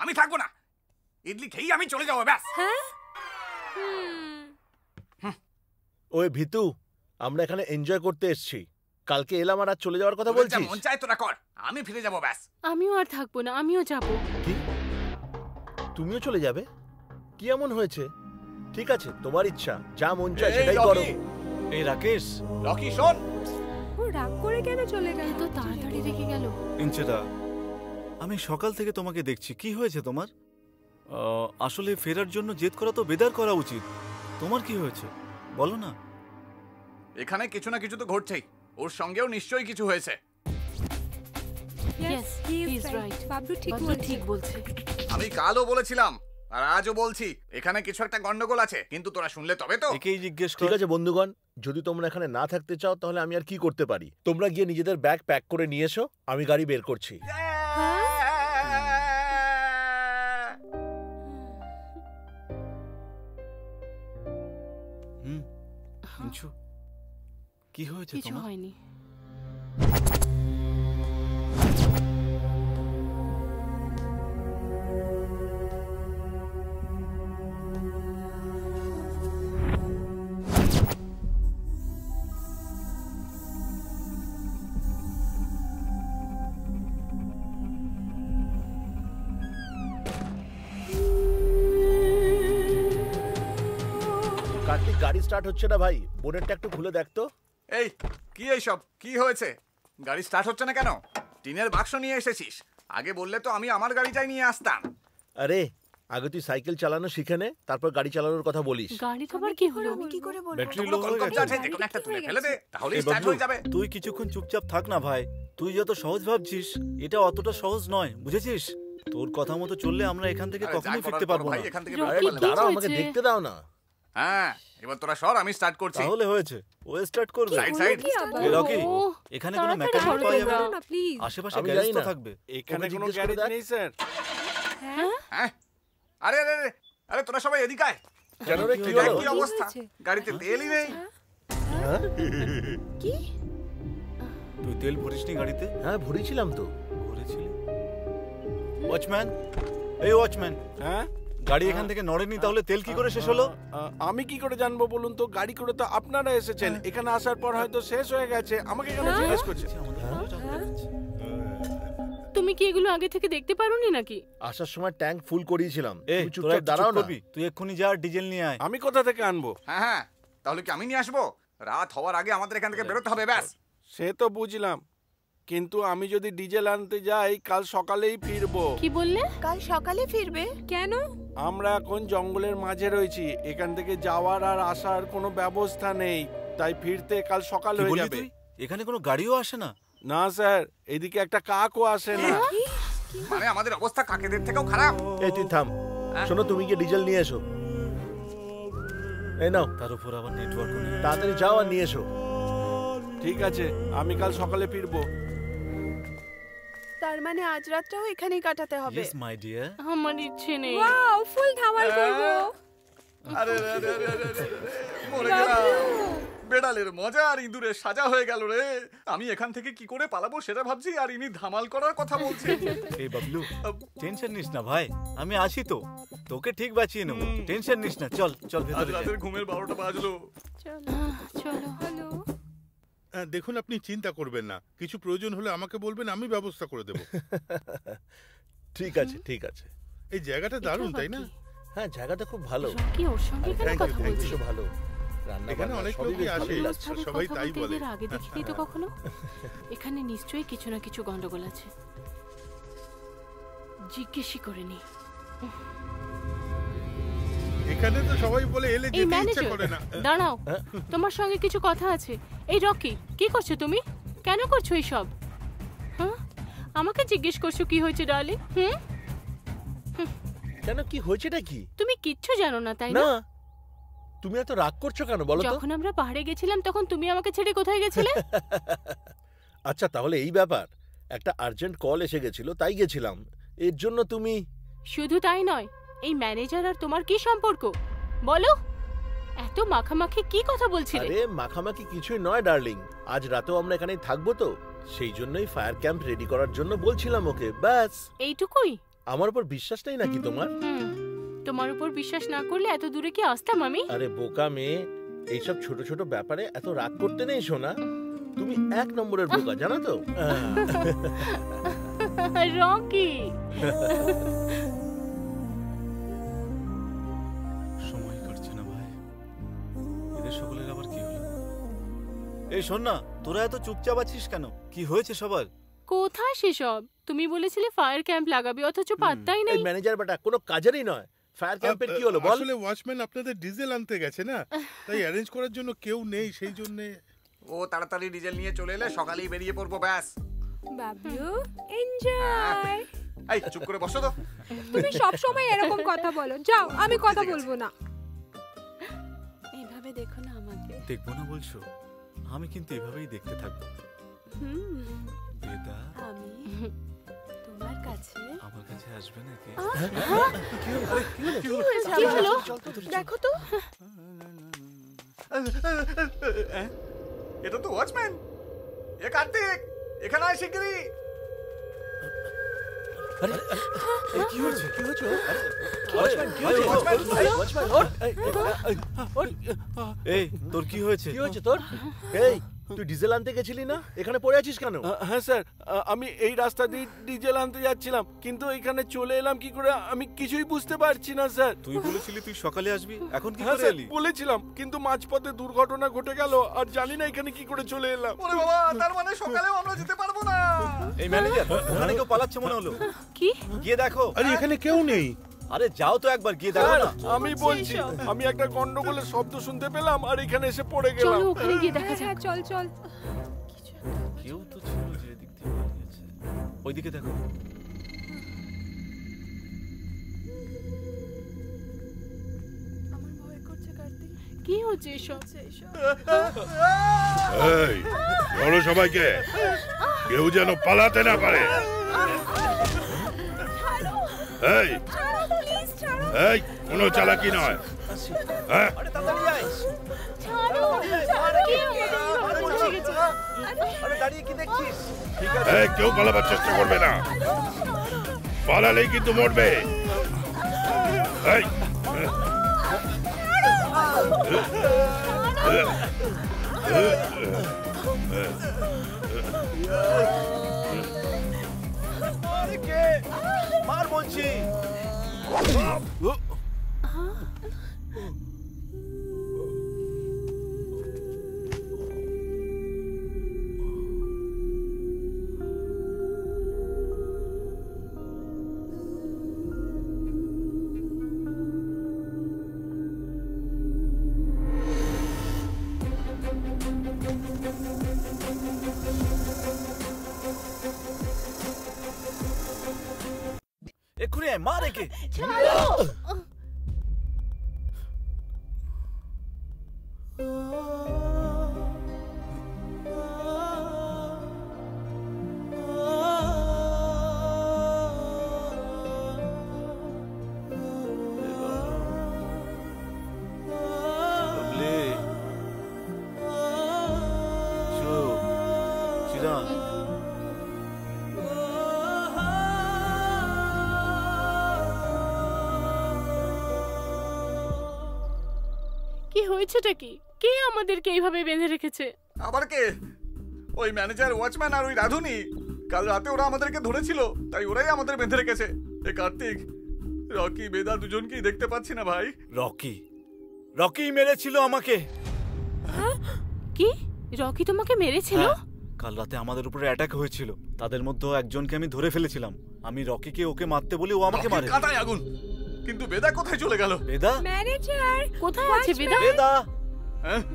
আমি থাকবো না, ইডলি খেয়েই আমি চলে যাবো, ব্যাস। হ্যাঁ ওই ভিতু, আমরা এখানে এনজয় করতে এসেছি। কালকে এলাম আর আজ চলে যাওয়ার কথা তোদের যা বলছিস? মন চায় তোরা কর, আমি ফিরে যাবো, ব্যাস। আমিও আর থাকবো না, আমিও যাব। কি? তুমিও চলে যাবে? কি এমন হয়েছে? ঠিক আছে, তোমার ইচ্ছা, যা মন চায় এই সেটাই রকি, করো। এই রাকেশ, রকি শোন। ও রাগ করে কেন চলে গেল? এত তাড়াতাড়ি রেখে গেল। ইঞ্চিরা, আমি সকাল থেকে তোমাকে দেখছি, কি হয়েছে তোমার? আসলে ফেরার জন্য জেদ করা তো বেদার করা উচিত। তোমার কি হয়েছে বলো না। এখানে কিছু না কিছু তো ঘটছেই, ওর সঙ্গেও নিশ্চয়ই কিছু হয়েছে। Yes, he is right. Bablu ঠিক বাবলু বলছে। ঠিক বলছে। আমি কালও বলেছিলাম আর আজও বলছি, এখানে কিছু একটা গন্ডগোল আছে, কিন্তু তোরা শুনলে তবে তো। একেই জিজ্ঞেস ঠিক কর। আছে বন্ধুগণ, যদি তোমরা এখানে না থাকতে চাও তাহলে আমি আর কি করতে পারি? তোমরা গিয়ে নিজেদের ব্যাগ প্যাক করে নিয়ে এসো, আমি গাড়ি বের করছি। ইঞ্চু, কি হয়েছে কিছু তোমার? হয়নি। কার্তিক, গাড়ি স্টার্ট হচ্ছে না ভাই, বোনেরটা একটু খুলে দেখ তো। এই কি এইসব, কি হয়েছে? গাড়ি স্টার্ট হচ্ছে না কেন? টিনের বাক্স নিয়ে এসেছিস, আগে বললে তো আমি আমার গাড়িটাই নিয়ে আসতাম। আরে আগে তুই সাইকেল চালানো শিখে নে, তারপর গাড়ি চালানোর কথা বলিস। গাড়ি তো আবার কি হলো? আমি কি করে বলবো? ব্যাটারি কতগুলো লো হয়ে কলকবজা গেছে। আছে, যেকোনো একটা তুলে ফেলে দে, তাহলেই এই স্টার্ট বাবলু, হয়ে যাবে। তুই কিছুক্ষণ চুপচাপ থাক না ভাই। তুই যত সহজ ভাবছিস এটা অতটা সহজ নয়, বুঝেছিস? তোর কথা মতো চললে আমরা এখান থেকে আরে যা কখনোই করার ফিরতে কর পারবো ভাই, না। এখান থেকে রকি, বেরোতে আরে পারলে না। দাঁড়াও, আমাকে হয়েছে? দেখতে দাও না। হ্যাঁ, এবার তোরা সর, আমি স্টার্ট করছি। তাহলে হয়েছে, ও স্টার্ট করবে। Side side. কি আবার? এই রকি, ও, এখানে কোনো তাড়াতাড়ি মেকানিক করো পাওয়া যাবে তোমরা। না? না প্লিজ। আশেপাশে আমি গ্যারেজ জানি তো না। থাকবে। এখানে ওকে কোনো জিজ্ঞেস করে গ্যারেজ দেখ। নেই স্যার। হ্যাঁ, আরে আরে আরে আরে তোরা সবাই এদিকে আয়। কেন রে, কি দেখ হলো? কি অবস্থা, হয়েছে? গাড়িতে তেলই নেই। কি? তুই তেল ভরিসনি গাড়িতে? হ্যাঁ ভরেছিলাম তো। ভরেছিলি? ওয়াচম্যান, এই ওয়াচম্যান, হ্যাঁ, গাড়ি এখান থেকে নড়েনি, তাহলে তেল কি করে শেষ হলো? আমি কি করে জানবো বলুন তো? গাড়ি করে তো আপনারা এসেছেন, এখানে আসার পর হয়তো শেষ হয়ে গেছে, আমাকে এখানে জিজ্ঞেস করছে। তুমি কি এগুলো আগে থেকে দেখতে পারোনি নাকি? আসার সময় ট্যাঙ্ক ফুল করিয়েছিলাম। এই তুমি তোরা চুপচাপ একটু দাঁড়াও চুপ না। করবি? তুই এক্ষুনি যা, ডিজেল নিয়ে আয়। আমি কোথা থেকে আনবো? হ্যাঁ হ্যাঁ, তাহলে কি আমি নিয়ে আসবো? রাত হওয়ার আগে আমাদের এখান থেকে বেরোতে হবে, ব্যাস। সে তো বুঝলাম, কিন্তু আমি যদি ডিজেল আনতে যাই কাল সকালেই ফিরবো। কি বললে? কাল সকালে ফিরবে? কেন? আমরা এখন জঙ্গলের মাঝে রয়েছি, এখান থেকে যাওয়ার আর আসার কোনো ব্যবস্থা নেই, তাই ফিরতে কাল সকাল কি হয়ে বললি যাবে। তুই? এখানে কোনো গাড়িও আসে না? না স্যার, এদিকে একটা কাকও আসে না। মানে আমাদের অবস্থা কাকেদের থেকেও খারাপ। এই তুই থাম, শোনো, তুমি গিয়ে ডিজেল নিয়ে এসো। এই নাও, তার উপর আবার নেটওয়ার্কও নেই। তাড়াতাড়ি যাও আর নিয়ে এসো। ঠিক আছে, আমি কাল সকালে ফিরবো। তার মানে আজ রাতটাও এখানেই কাটাতে হবে। Yes my dear. আমার ইচ্ছে নেই। ওয়াও, ফুল ধামাল করব। আরে আরে আরে আরে আরে, মরে গেলাম। বেড়ালের মজা আর ইঁদুরের সাজা হয়ে গেল রে। আমি এখান থেকে কি করে পালাবো সেটা ভাবছি, আর ইনি ধামাল করার কথা বলছেন। এই বাবলু, টেনশন নিস না ভাই, আমি আছি তো, তোকে ঠিক বাঁচিয়ে নেবো, টেনশন নিস না। চল চল আজ ভেতরে রাতের ঘুমের 12টা বাজলো। চলো। হ্যালো। দেখুন, আপনি চিন্তা করবেন না, কিছু প্রয়োজন হলে আমাকে বলবেন, আমি ব্যবস্থা করে দেব। ঠিক আছে ঠিক আছে। এই জায়গাটা দারুণ, তাই না? হ্যাঁ, জায়গাটা খুব ভালো। কি ওর সঙ্গে কেন Thank you, কথা thank you. বলছিস? ভালো রান্না এখানে বান্না অনেক সবই লোকই বেশ আসে। ভালোই লাগছে। ভাবে সবাই কথা তাই বলতে বলে। এদের আগে দেখিনি তো কখনো। এখানে নিশ্চয়ই কিছু না কিছু গন্ডগোল আছে, জিজ্ঞেসই করিনি। এখানে তো সবাই বলে এলে এই যেতে ইচ্ছা ম্যানেজার, করে না। দাঁড়াও, তোমার সঙ্গে কিছু কথা আছে। এই রকি, কি করছো তুমি? কেন করছো এইসব? হ্যাঁ, আমাকে জিজ্ঞেস করছো কি হয়েছে ডার্লিং? কেন, কি হয়েছেটা কি? তুমি কিচ্ছু জানো না তাই না? না, তুমি এত রাগ করছো কেন বলো তো? যখন আমরা পাহাড়ে গেছিলাম তখন তুমি আমাকে ছেড়ে কোথায় গেছিলে? আচ্ছা, তাহলে এই ব্যাপার। একটা আর্জেন্ট কল এসে গেছিল, তাই গেছিলাম। এর জন্য তুমি? শুধু তাই নয়, এই ম্যানেজার আর তোমার কি সম্পর্ক বলো? এত মাখামাখি কি কথা বলছিলে? আরে মাখামাখি কিছুই নয় ডার্লিং, আজ রাতেও আমরা এখানেই থাকবো তো, সেই জন্যই ফায়ার ক্যাম্প রেডি করার জন্য বলছিলাম ওকে, ব্যাস। এইটুকুই? আমার উপর বিশ্বাস নেই নাকি তোমার? তোমার উপর বিশ্বাস না করলে এত দূরে কি আসতাম আমি? আরে বোকা মেয়ে, এইসব ছোট ছোট ব্যাপারে এত রাগ করতে নেই সোনা। তুমি 1 নম্বরের বোকা, জানো তো? রকি, সময় কাটছে না ভাই, এদের সকলের আবার কি হলো? এই শোন না, তোরা এত চুপচাপ আছিস কেন? কি হয়েছে সবার? কোথায় সেসব? তুমি বলেছিলে ফায়ার ক্যাম্প লাগাবে, অথচ পাত্তাই নেই। এই ম্যানেজার বেটা কোনো কাজেরই নয়। ফায়ার ক্যাম্পের কি হলো বল? আসলে ওয়াচম্যান আপনাদের ডিজেল আনতে গেছে না, তাই অ্যারেঞ্জ করার জন্য কেউ নেই, সেই জন্য। ও তাড়াতাড়ি ডিজেল নিয়ে চলে এলে সকালেই বেরিয়ে পড়বো, ব্যাস। বাবলু, এনজয়। এই চুপ করে বসো তো। তুমি সব সময় এরকম কথা বলো। যাও, আমি কথা বলবো না। এইভাবে দেখো না আমাকে। দেখবো না বলছো? আমি কিন্তু এভাবেই দেখতে থাকবো। বেদা, আমি তোমার কাছে আমার কাছে আসবে নাকি? কি হলো? দেখো তো। এটা তো ওয়াচম্যান। এ কার্তিক, এখানে আয় শিগগিরই। আরে কি হয়েছে? কি হয়েছে? ওয়াচম্যান, কি হয়েছে? ওয়াচম্যান, ওঠ। এই, তোর কি হয়েছে? কি হয়েছে তোর? এই, তুই ডিজেল আনতে গেছিলি না? এখানে পড়ে আছিস কেন? হ্যাঁ স্যার, আমি এই রাস্তা দিয়ে ডিজেল আনতে যাচ্ছিলাম, কিন্তু এখানে চলে এলাম কি করে আমি কিছুই বুঝতে পারছি না স্যার। তুই বলেছিলি তুই সকালে আসবি, এখন কি হ্যাঁ করে স্যার, এলি? বলেছিলাম, কিন্তু মাঝপথে দুর্ঘটনা ঘটে গেল আর জানি না এখানে কি করে চলে এলাম। ওরে বাবা, তার মানে সকালেও আমরা যেতে পারবো না। এই ম্যানেজার, ওখানে কেউ পালাচ্ছে মনে হলো। কি? গিয়ে দেখো। আরে এখানে কেউ নেই। আরে যাও তো একবার, গিয়ে দেখো না। আমি বলছি, আমি একটা গন্ডগোলের শব্দ শুনতে পেলাম আর এখানে এসে পড়ে গেলাম। চলো ওখানে গিয়ে দেখা যাক। চল চল। কেউ তো ছিল যে এদিক দিয়ে বেরিয়েছে। ওইদিকে দেখো। আমার ভয় করছে কার্তিক। কি হচ্ছে এসব? এই, বলো সবাইকে, কেউ যেন পালাতে না পারে। এই, এই, কোনো চালাকি নয়। হ্যাঁ, এই, কেউ পালাবার চেষ্টা করবে না, পালালেই কিন্তু মরবে। এই, মার বলছি। এক্ষুনি আয়, মা রেখে। কি হয়েছেটা কি? কে আমাদেরকে এইভাবে বেঁধে রেখেছে? আবার কে? ওই ম্যানেজার, ওয়াচম্যান আর ওই রাধুনি। কাল রাতে ওরা আমাদেরকে ধরেছিল, তাই ওরাই আমাদের বেঁধে রেখেছে। এ কার্তিক, রকি, বেদা দুজনকেই দেখতে পাচ্ছি না ভাই। রকি মেরেছিল আমাকে। কি? রকি তোমাকে মেরেছিল? কাল রাতে আমাদের উপরে অ্যাটাক হয়েছিল, তাদের মধ্যে একজনকে আমি ধরে ফেলেছিলাম। আমি রকিকে ওকে মারতে বলি, ও আমাকে মারে। কাঁটায় আগুন। কিন্তু বেদা কোথায় চলে গেল? বেদা? ম্যানেজার কোথায় আছে বেদা? বেদা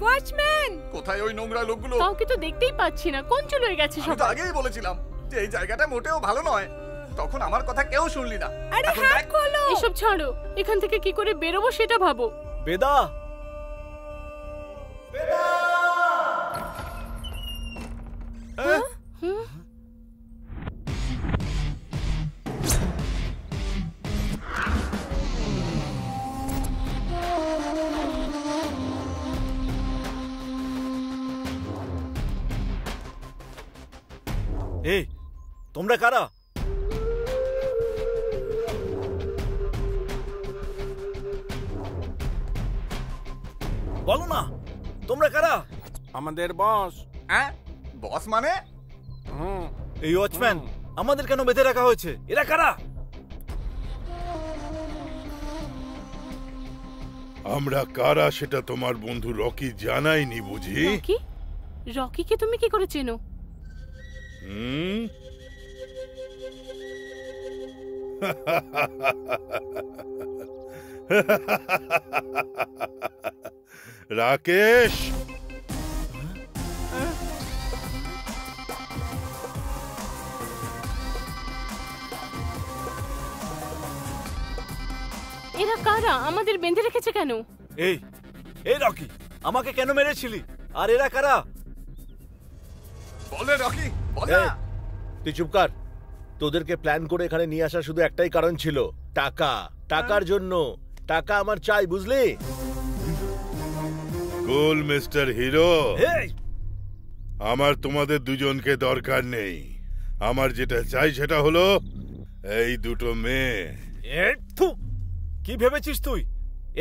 ওয়াচম্যান কোথায় ওই নোংরা লোকগুলো? কাউকে তো দেখতেই পাচ্ছি না। কোন চলে গেছে আমি সব? তো আগেই বলেছিলাম যে এই জায়গাটা মোটেও ভালো নয়, তখন আমার কথা কেউ শুনলি না। আরে হাত খোলো। এসব ছাড়ো, এখান থেকে কি করে বেরোবো সেটা ভাবো। বেদা, এই তোমরা কারা? বলো না, তোমরা কারা? আমাদের বস। হ্যাঁ, বস মানে? এই ওয়াচম্যান, আমাদের কেন বেঁধে রাখা হয়েছে? এরা কারা? আমরা কারা সেটা তোমার বন্ধু রকি জানাইনি বুঝি? রকিকে তুমি কি করে চেনো? রাকেশ, এরা কারা? আমাদের বেঁধে রেখেছে কেন? এই রকি, আমাকে কেন মেরেছিলি? আর এরা কারা? বলে রকি, বল না। তুই চুপ কর। তোদেরকে প্ল্যান করে এখানে নিয়ে আসার শুধু একটাই কারণ ছিল, টাকা। টাকার জন্য। টাকা আমার চাই, বুঝলি? কুল মিস্টার হিরো, আমার তোমাদের দুজনকে দরকার নেই। আমার যেটা চাই সেটা হলো এই দুটো মেয়ে। কি ভেবেছিস তুই?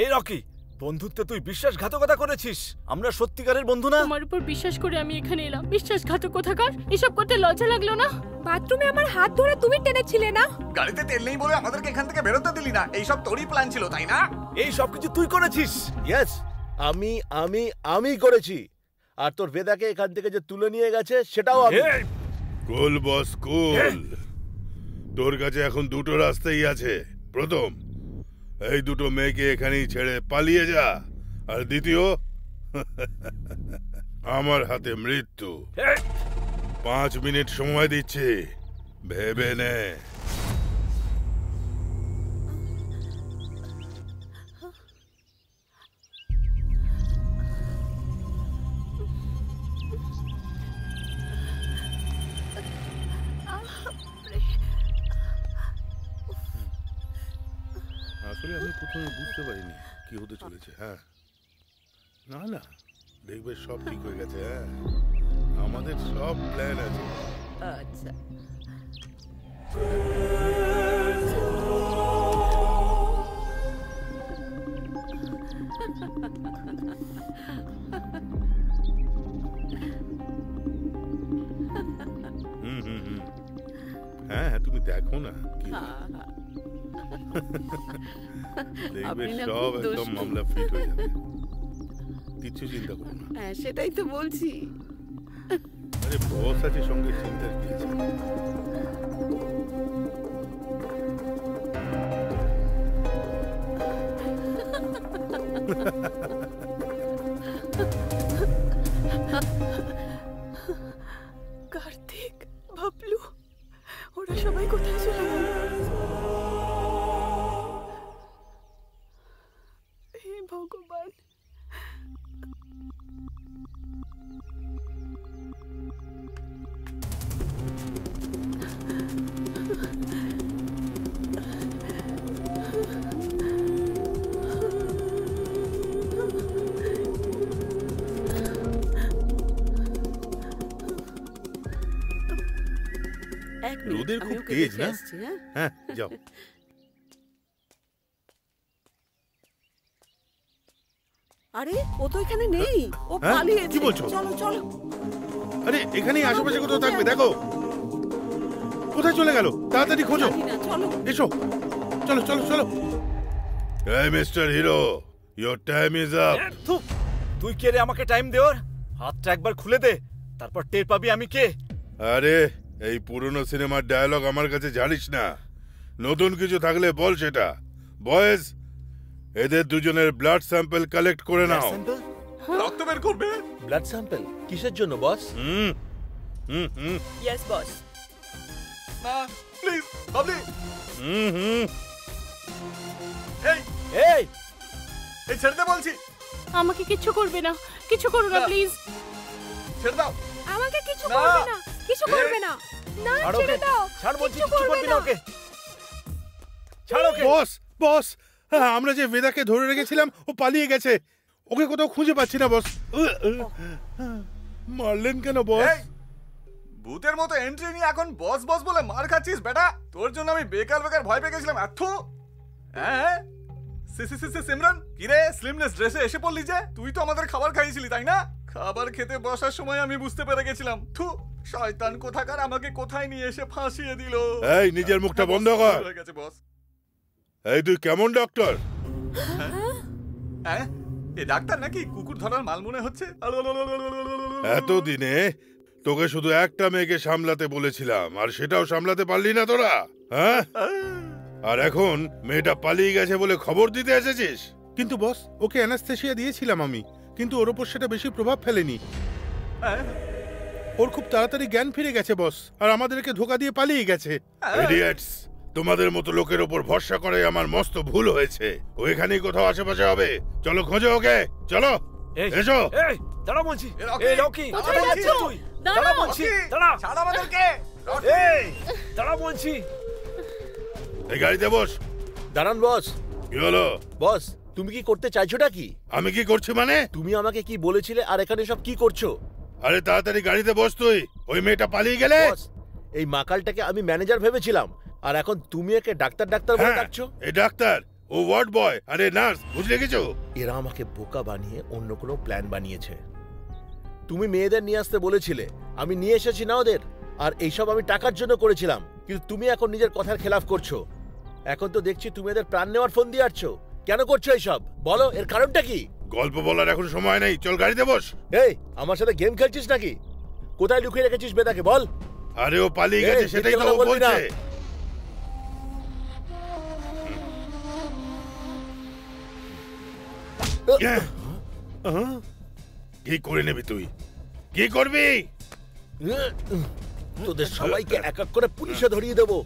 এই রকি, বন্ধুত্বে তুই বিশ্বাসঘাতকতা করেছিস। আমরা সত্যিকারের বন্ধু না। তোমার উপর বিশ্বাস করে আমি এখানে এলাম, বিশ্বাসঘাতক কোথাকার। এসব করতে লজ্জা লাগলো না? বাথরুমে আমার হাত ধরে তুমি টেনেছিলে না? গাড়িতে তেল নেই বলে আমাদেরকে এখান থেকে বেরোতে দিলি না। এই সব তোরই প্ল্যান ছিল, তাই না? এই সব কিছু তুই করেছিস? ইয়েস, আমি করেছি। আর তোর বেদাকে এখান থেকে যে তুলে নিয়ে গেছে সেটাও আমি। কুল বস, কুল। তোর কাছে এখন দুটো রাস্তাই আছে। প্রথম, এই দুটো মেয়েকে এখানেই ছেড়ে পালিয়ে যা। আর দ্বিতীয়, আমার হাতে মৃত্যু। 5 মিনিট সময় দিচ্ছি, ভেবে নে। আসলে আমি প্রথমে বুঝতে পারিনি কি হতে চলেছে। হ্যাঁ, না না, দেখবে সব ঠিক হয়ে গেছে। হ্যাঁ, আমাদের সব প্ল্যান আছে। আচ্ছা, হ্যাঁ, তুমি দেখো না কি দেখবে, সব একদম মামলা ফিট হয়ে যাবে। কিছু চিন্তা করো না। হ্যাঁ, সেটাই তো বলছি। আরে বস আছে সঙ্গে, চিন্তার কি আছে? কার্তিক, বাবলু, ওরা সবাই কোথায় চলে গেল? হে ভগবান। রোদের খুব তেজ না? হ্যাঁ, যাও। আরে ও তো এখানে নেই, ও হ্যাঁ? পালিয়েছে। কি বলছো? চলো চলো। আরে এখানেই আশেপাশে কোথাও থাকবে, দেখো কোথায় চলে গেল, তাড়াতাড়ি খোঁজো। জানি না, চলো। এসো, চলো চলো চলো। এই mister hero, your time is up. তুই কে রে আমাকে টাইম দেওয়ার? হাতটা একবার খুলে দে, তারপর টের পাবি আমি কে। আরে এই পুরনো সিনেমার ডায়লগ আমার কাছে জানিস না, নতুন কিছু থাকলে বল সেটা। বয়েজ, এদের দুজনের ব্লাড স্যাম্পল কালেক্ট করে নাও। রক্ত বের করবে? ব্লাড স্যাম্পল কিসের জন্য বস? হুম হুম হুম ইয়েস বস। না প্লিজ বাবলি। হুম হুম এই এই এই ছেড়ে দে বলছি। আমাকে কিচ্ছু করবে না, কিছু করো না প্লিজ। ছেড়ে দাও। আমাকে কিছু না। করবে না, কিছু করবে না। না ছাড়ো ছেড়ে ওকে, দাও। ছাড় বলছি, কিচ্ছু কিছু করবি না ওকে। ছাড়ো ওকে। বস বস, আমরা যে বেদাকে ধরে রেখেছিলাম ও পালিয়ে গেছে, ওকে কোথাও খুঁজে পাচ্ছি না বস। মারলেন কেন বস? এই ভূতের মতো এন্ট্রি নিয়ে এখন বস বস বলে মার খাচ্ছিস বেটা? তোর জন্য আমি বেকার বেকার ভয় পেয়ে গেছিলাম। এত হ্যাঁ সিমরান, কিরে স্লিমলেস ড্রেসে এসে পড়লি যে? তুই তো আমাদের খাবার খাইয়েছিলি তাই না? খাবার খেতে বসার সময় আমি বুঝতে পেরে গেছিলাম। থু, শয়তান কোথাকার আমাকে কোথায় নিয়ে এসে ফাঁসিয়ে দিল। এই নিজের মুখটা বন্ধ কর। হয়ে গেছে বস। এই তুই কেমন ডক্টর? হ্যাঁ এ ডাক্তার নাকি কুকুর ধরার মাল মনে হচ্ছে। এতদিনে তোকে শুধু একটা মেয়েকে সামলাতে বলেছিলাম, আর সেটাও সামলাতে পারলি না তোরা, হ্যাঁ? আর এখন মেয়েটা পালিয়ে গেছে বলে খবর দিতে এসেছিস? কিন্তু বস, ওকে অ্যানাস্থেসিয়া দিয়েছিলাম আমি, কিন্তু ওর উপর সেটা বেশি প্রভাব ফেলেনি। ওর খুব তাড়াতাড়ি জ্ঞান ফিরে গেছে বস, আর আমাদেরকে ধোকা দিয়ে পালিয়ে গেছে। ইডিয়েটস, তোমাদের মতো লোকের উপর ভরসা করে আমার মস্ত ভুল হয়েছে। ও এখানেই কোথাও আশেপাশে হবে। চলো খোঁজো ওকে, চলো এসো। এই দাঁড়া বলছি। রকি, এই রকি, কোথায় কোথায় যাচ্ছ? যাচ্ছিস তুই? দাঁড়া বলছি, দাঁড়া। ছাড় আমাদেরকে। এই দাঁড়া বলছি। এই গাড়িতে বস। দাঁড়ান বস। কি হলো বস, তুমি কি করতে চাইছোটা কি? আমি কি করছি মানে? তুমি আমাকে কি বলেছিলে আর এখানে সব কি করছো? আরে তাড়াতাড়ি গাড়িতে বস তুই। ওই মেয়েটা পালিয়ে গেলে। বস, এই মাকালটাকে আমি ম্যানেজার ভেবেছিলাম, আর এখন তুমি একে ডাক্তার ডাক্তার বলে হ্যাঁ, ডাকছো। এই ডাক্তার, ও ওয়ার্ড বয়, আরে নার্স, বুঝলে কিছু? এরা আমাকে বোকা বানিয়ে অন্য কোনো প্ল্যান বানিয়েছে। তুমি মেয়েদের নিয়ে আসতে বলেছিলে, আমি নিয়ে এসেছি না ওদের। আর এইসব আমি টাকার জন্য করেছিলাম, কিন্তু তুমি এখন নিজের কথার খেলাফ করছো। এখন তো দেখছি তুমি এদের প্রাণ নেওয়ার ফোন দিয়ে আসছো। কেন করছো এইসব? বলো, এর কারণটা কি? গল্প বলার এখন সময় নেই, চল গাড়িতে বস। এই, আমার সাথে গেম খেলছিস নাকি? কোথায় লুকিয়ে রেখেছিস বেদাকে, বল। আরে ও পালিয়ে গেছে, এই, সেটাই তো মিথ্যে ও কথা বলবি না। বলছে। কি করে নেবি তুই? কি করবি? তোদের সবাইকে এক এক করে পুলিশে ধরিয়ে দেবো।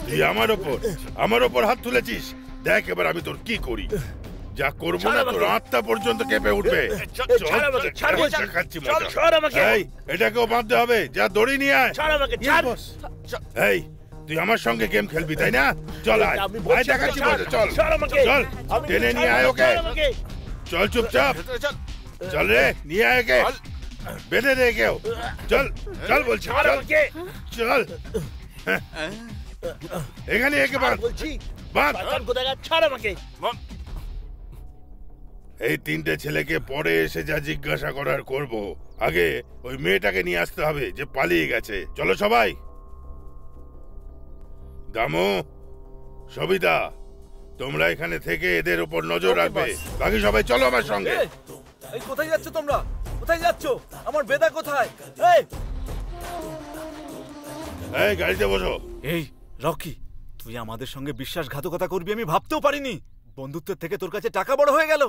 তুই আমার ওপর হাত তুলেছিস, দেখ এবার আমি তোর কি করি। যা করবো না, তোর আত্মা পর্যন্ত কেঁপে উঠবে। ছাড় আমাকে, ছাড় বলছি। খাচ্ছি চল, মজা। ছাড় আমাকে। এই, এটাকেও বাঁধতে হবে, যা দড়ি নিয়ে আয়। ছাড় আমাকে, ছাড়। এই, তুই আমার সঙ্গে গেম খেলবি তাই না? চল আয়, আমি বলছি, আয় দেখাচ্ছি ছাড়, মজা, চল ছাড় আমাকে। চল, আমি- টেনে নিয়ে ছাড় আয় আমাকে, ওকে। ছাড় আমাকে। চল চুপচাপ, চল রে, নিয়ে আয় ওকে। বেঁধে দে কেউ, চল চল বলছি, ছাড় চল আমাকে। চল। এখানে একে বাঁধ, বলছি, বাঁধ। শয়তান কোথাকার, ছাড় আমাকে। এই তিনটে ছেলেকে পরে এসে যা জিজ্ঞাসা করার করব, আগে ওই মেয়েটাকে নিয়ে আসতে হবে যে পালিয়ে গেছে। চলো সবাই। দামু, সবিতা, তোমরা এখানে থেকে এদের উপর নজর রাখবে। বাকি সবাই চলো আমার সঙ্গে। এই কোথায় যাচ্ছ তোমরা? কোথায় যাচ্ছ? আমার বেদা কোথায়? এই এই গাড়িতে বসো। এই রকি, তুই আমাদের সঙ্গে বিশ্বাসঘাতকতা করবি আমি ভাবতেও পারিনি। বন্ধুত্বের থেকে তোর কাছে টাকা বড় হয়ে গেল।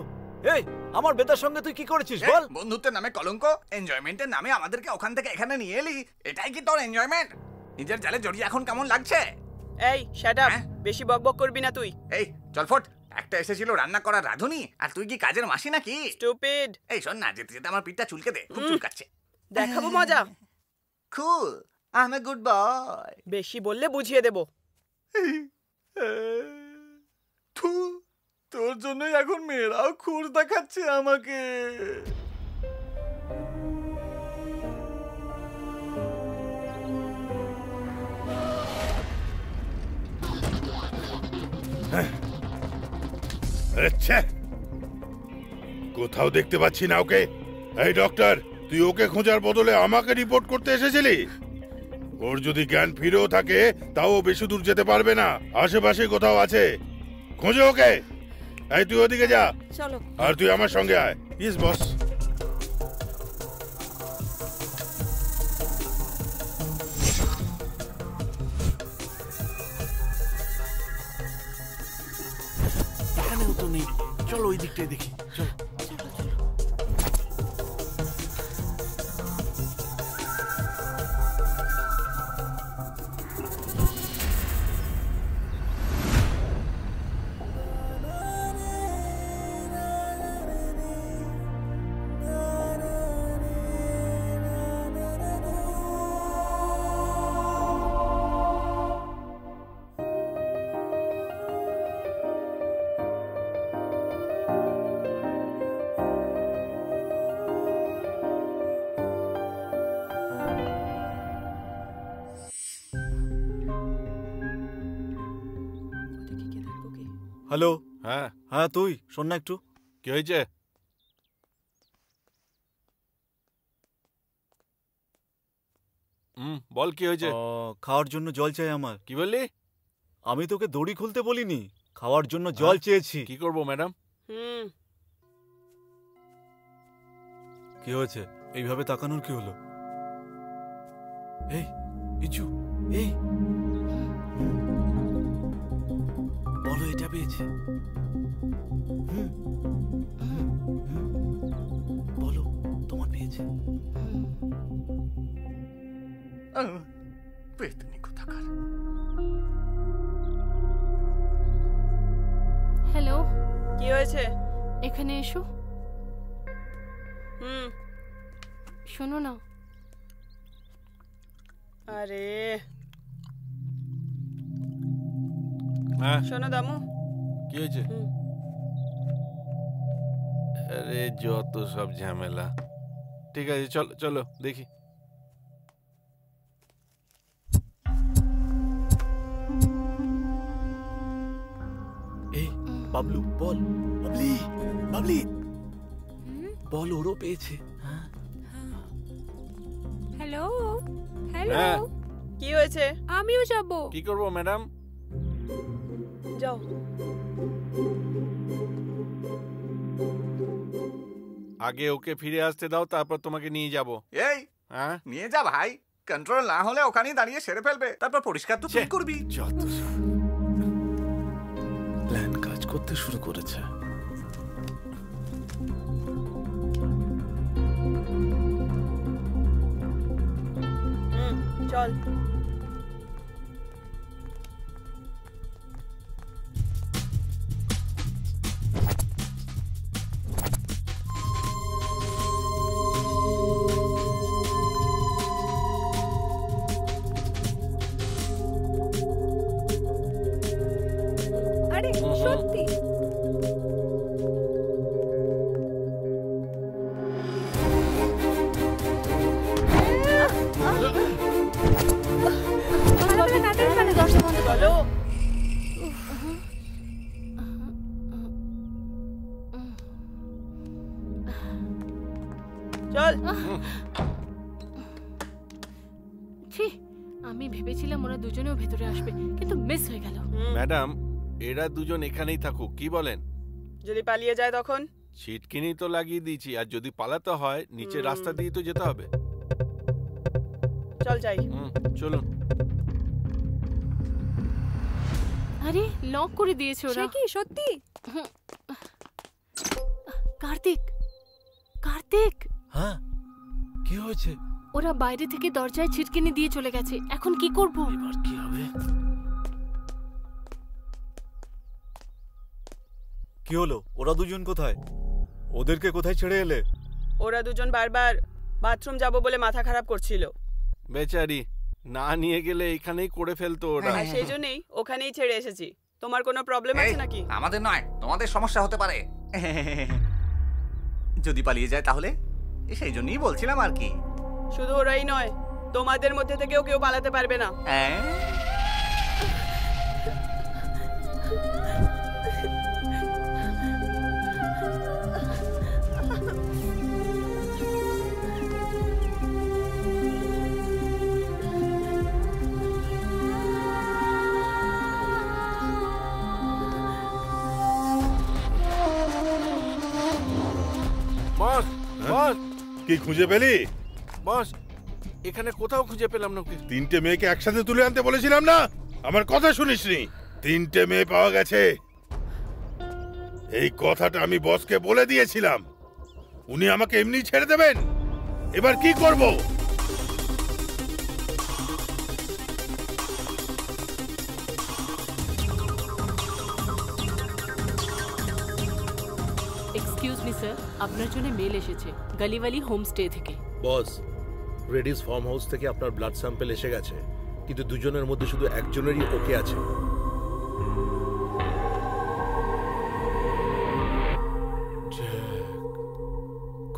এই, আমার বেদার সঙ্গে তুই কি করেছিস বল? বন্ধুত্বের নামে কলঙ্ক, এনজয়মেন্টের নামে আমাদেরকে ওখান থেকে এখানে নিয়ে এলি। এটাই কি তোর এনজয়মেন্ট? নিজের জালে জড়িয়ে এখন কেমন লাগছে? এই শাট আপ, বেশি বকবক করবি না তুই। এই চল ফট। একটা এসেছিল রান্না করার রাঁধুনি, আর তুই কি কাজের মাসি নাকি? স্টুপিড। এই শোন না, যেতে যেতে আমার পিঠটা চুলকে দে, খুব চুলকাচ্ছে। দেখাবো মজা। Cool, I am a good boy. বেশি বললে বুঝিয়ে দেবো। থু, তোর জন্যই এখন মেয়েরাও খুর দেখাচ্ছে আমাকে। আরে ছ্যা! কোথাও দেখতে পাচ্ছি না ওকে। এই ডক্টর, তুই ওকে খোঁজার বদলে আমাকে রিপোর্ট করতে এসেছিলি? ওর যদি জ্ঞান ফিরেও থাকে তাও ও বেশি দূর যেতে পারবে না। আশেপাশে কোথাও আছে, খোঁজে ওকে। এই তুই ওদিকে যা, চলো। আর তুই আমার সঙ্গে আয়। Yes boss. এখানেও তো নেই, চলো ওই দিকটায় দেখি। চলো। হ্যালো। হ্যাঁ হ্যাঁ তুই শোন না একটু। কি হয়েছে? বল কি হয়েছে? খাওয়ার জন্য জল চাই আমার। কি বললি? আমি তোকে দড়ি খুলতে বলিনি, খাওয়ার জন্য জল চেয়েছি। কি করব ম্যাডাম? কি হয়েছে? এইভাবে তাকানোর কি হলো? এই ইচু, এই বলো এটা পেয়েছে। বলো তোমার পেয়েছে। পেতনি কোথাকার। হ্যালো, কি হয়েছে? এখানে এসো। শোনো না। আরে হ্যাঁ শোনো দামু। কি হয়েছে? আরে যত সব ঝামেলা। ঠিক আছে চলো চলো দেখি। এই বাবলু বল। বাবলি, বাবলি বল ওরও পেয়েছে। হ্যালো হ্যালো, হ্যাঁ। কি হয়েছে? আমিও যাব। কি করবো ম্যাডাম? যাও। আগে ওকে ফিরে আসতে দাও, তারপর তোমাকে নিয়ে যাব। এই হ্যাঁ নিয়ে যা ভাই, কন্ট্রোল না হলে ওখানেই দাঁড়িয়ে সেরে ফেলবে, তারপর পরিষ্কার তো তুই করবি। যত সব প্ল্যান কাজ করতে শুরু করেছে। চল। আরে সত্যি বলো। চল। ছি, আমি ভেবেছিলাম ওরা দুজনেও ভেতরে আসবে, কিন্তু মিস হয়ে গেল। ম্যাডাম, এরা দুজন এখানেই থাকুক, কি বলেন? যদি পালিয়ে যায় তখন? ছিটকিনি তো লাগিয়ে দিয়েছি, আর যদি পালাতে হয় নিচের রাস্তা দিয়ে তো যেতে হবে। চল যাই। চলুন। আরে লক করে দিয়েছে ওরা। সে কি সত্যি? কার্তিক, কার্তিক, হ্যাঁ কি হয়েছে? ওরা বাইরে থেকে দরজায় ছিটকিনি দিয়ে চলে গেছে, এখন কি করব? এবার কি হবে? কি হলো? ওরা দুজন কোথায়? ওদেরকে কোথায় ছেড়ে এলে? ওরা দুজন বারবার বাথরুম যাব বলে মাথা খারাপ করছিল। বেচারি, না নিয়ে গেলে এখানেই করে ফেলতো ওরা। আর সেই জন্যই ওখানেই ছেড়ে এসেছি। তোমার কোনো প্রবলেম আছে নাকি? আমাদের নয়, তোমাদের সমস্যা হতে পারে। যদি পালিয়ে যায় তাহলে? সেই জন্যই বলছিলাম আর কি। শুধু ওরাই নয়, তোমাদের মধ্যে থেকেও কেউ পালাতে পারবে না। কি খুঁজে পেলি? বস, এখানে কোথাও খুঁজে পেলাম না ওকে। 3টে মেয়েকে একসাথে তুলে আনতে বলেছিলাম না? আমার কথা শুনিসনি? 3টে মেয়ে পাওয়া গেছে। এই কথাটা আমি বসকে বলে দিয়েছিলাম। উনি আমাকে এমনি ছেড়ে দেবেন? এবার কি করব? এক্সকিউজ মি স্যার, আপনার জন্য মেল এসেছে গালিওয়ালি হোমস্টে থেকে। বস, রেডিস ফার্ম হাউস থেকে আপনার ব্লাড স্যাম্পল এসে গেছে, কিন্তু দুজনের মধ্যে শুধু একজনেরই ওকে আছে।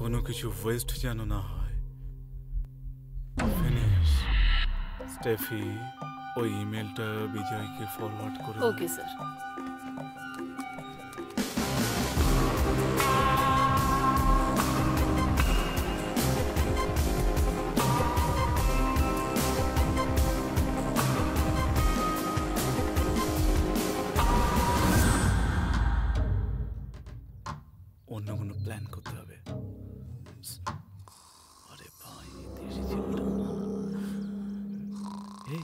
কোনো কিছু ওয়েস্ট যেন না হয়। ফিনিশ। স্টেফি, ওই ইমেলটা বিজয়কে ফরওয়ার্ড করে দাও। Okay sir. অন্য কোনো প্ল্যান করতে হবে। আরে ভাই, দেশে ছিল না। এই,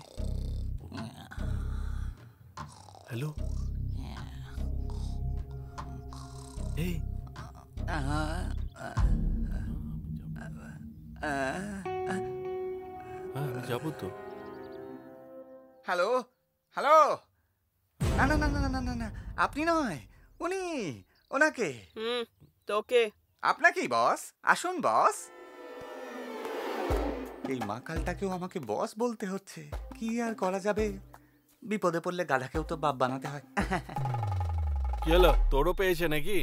হ্যালো, এই, আমি যাবো তো। হ্যালো হ্যালো, না না না না না না না, আপনি নয়, উনি, ওনাকে। তোকে আপনাকেই বস, আসুন বস। এই মাকালটাকেও আমাকে বস বলতে হচ্ছে, কি আর করা যাবে? বিপদে পড়লে গাধাকেও তো বাপ বানাতে হয়। কি হলো, তোরও পেয়েছে নাকি?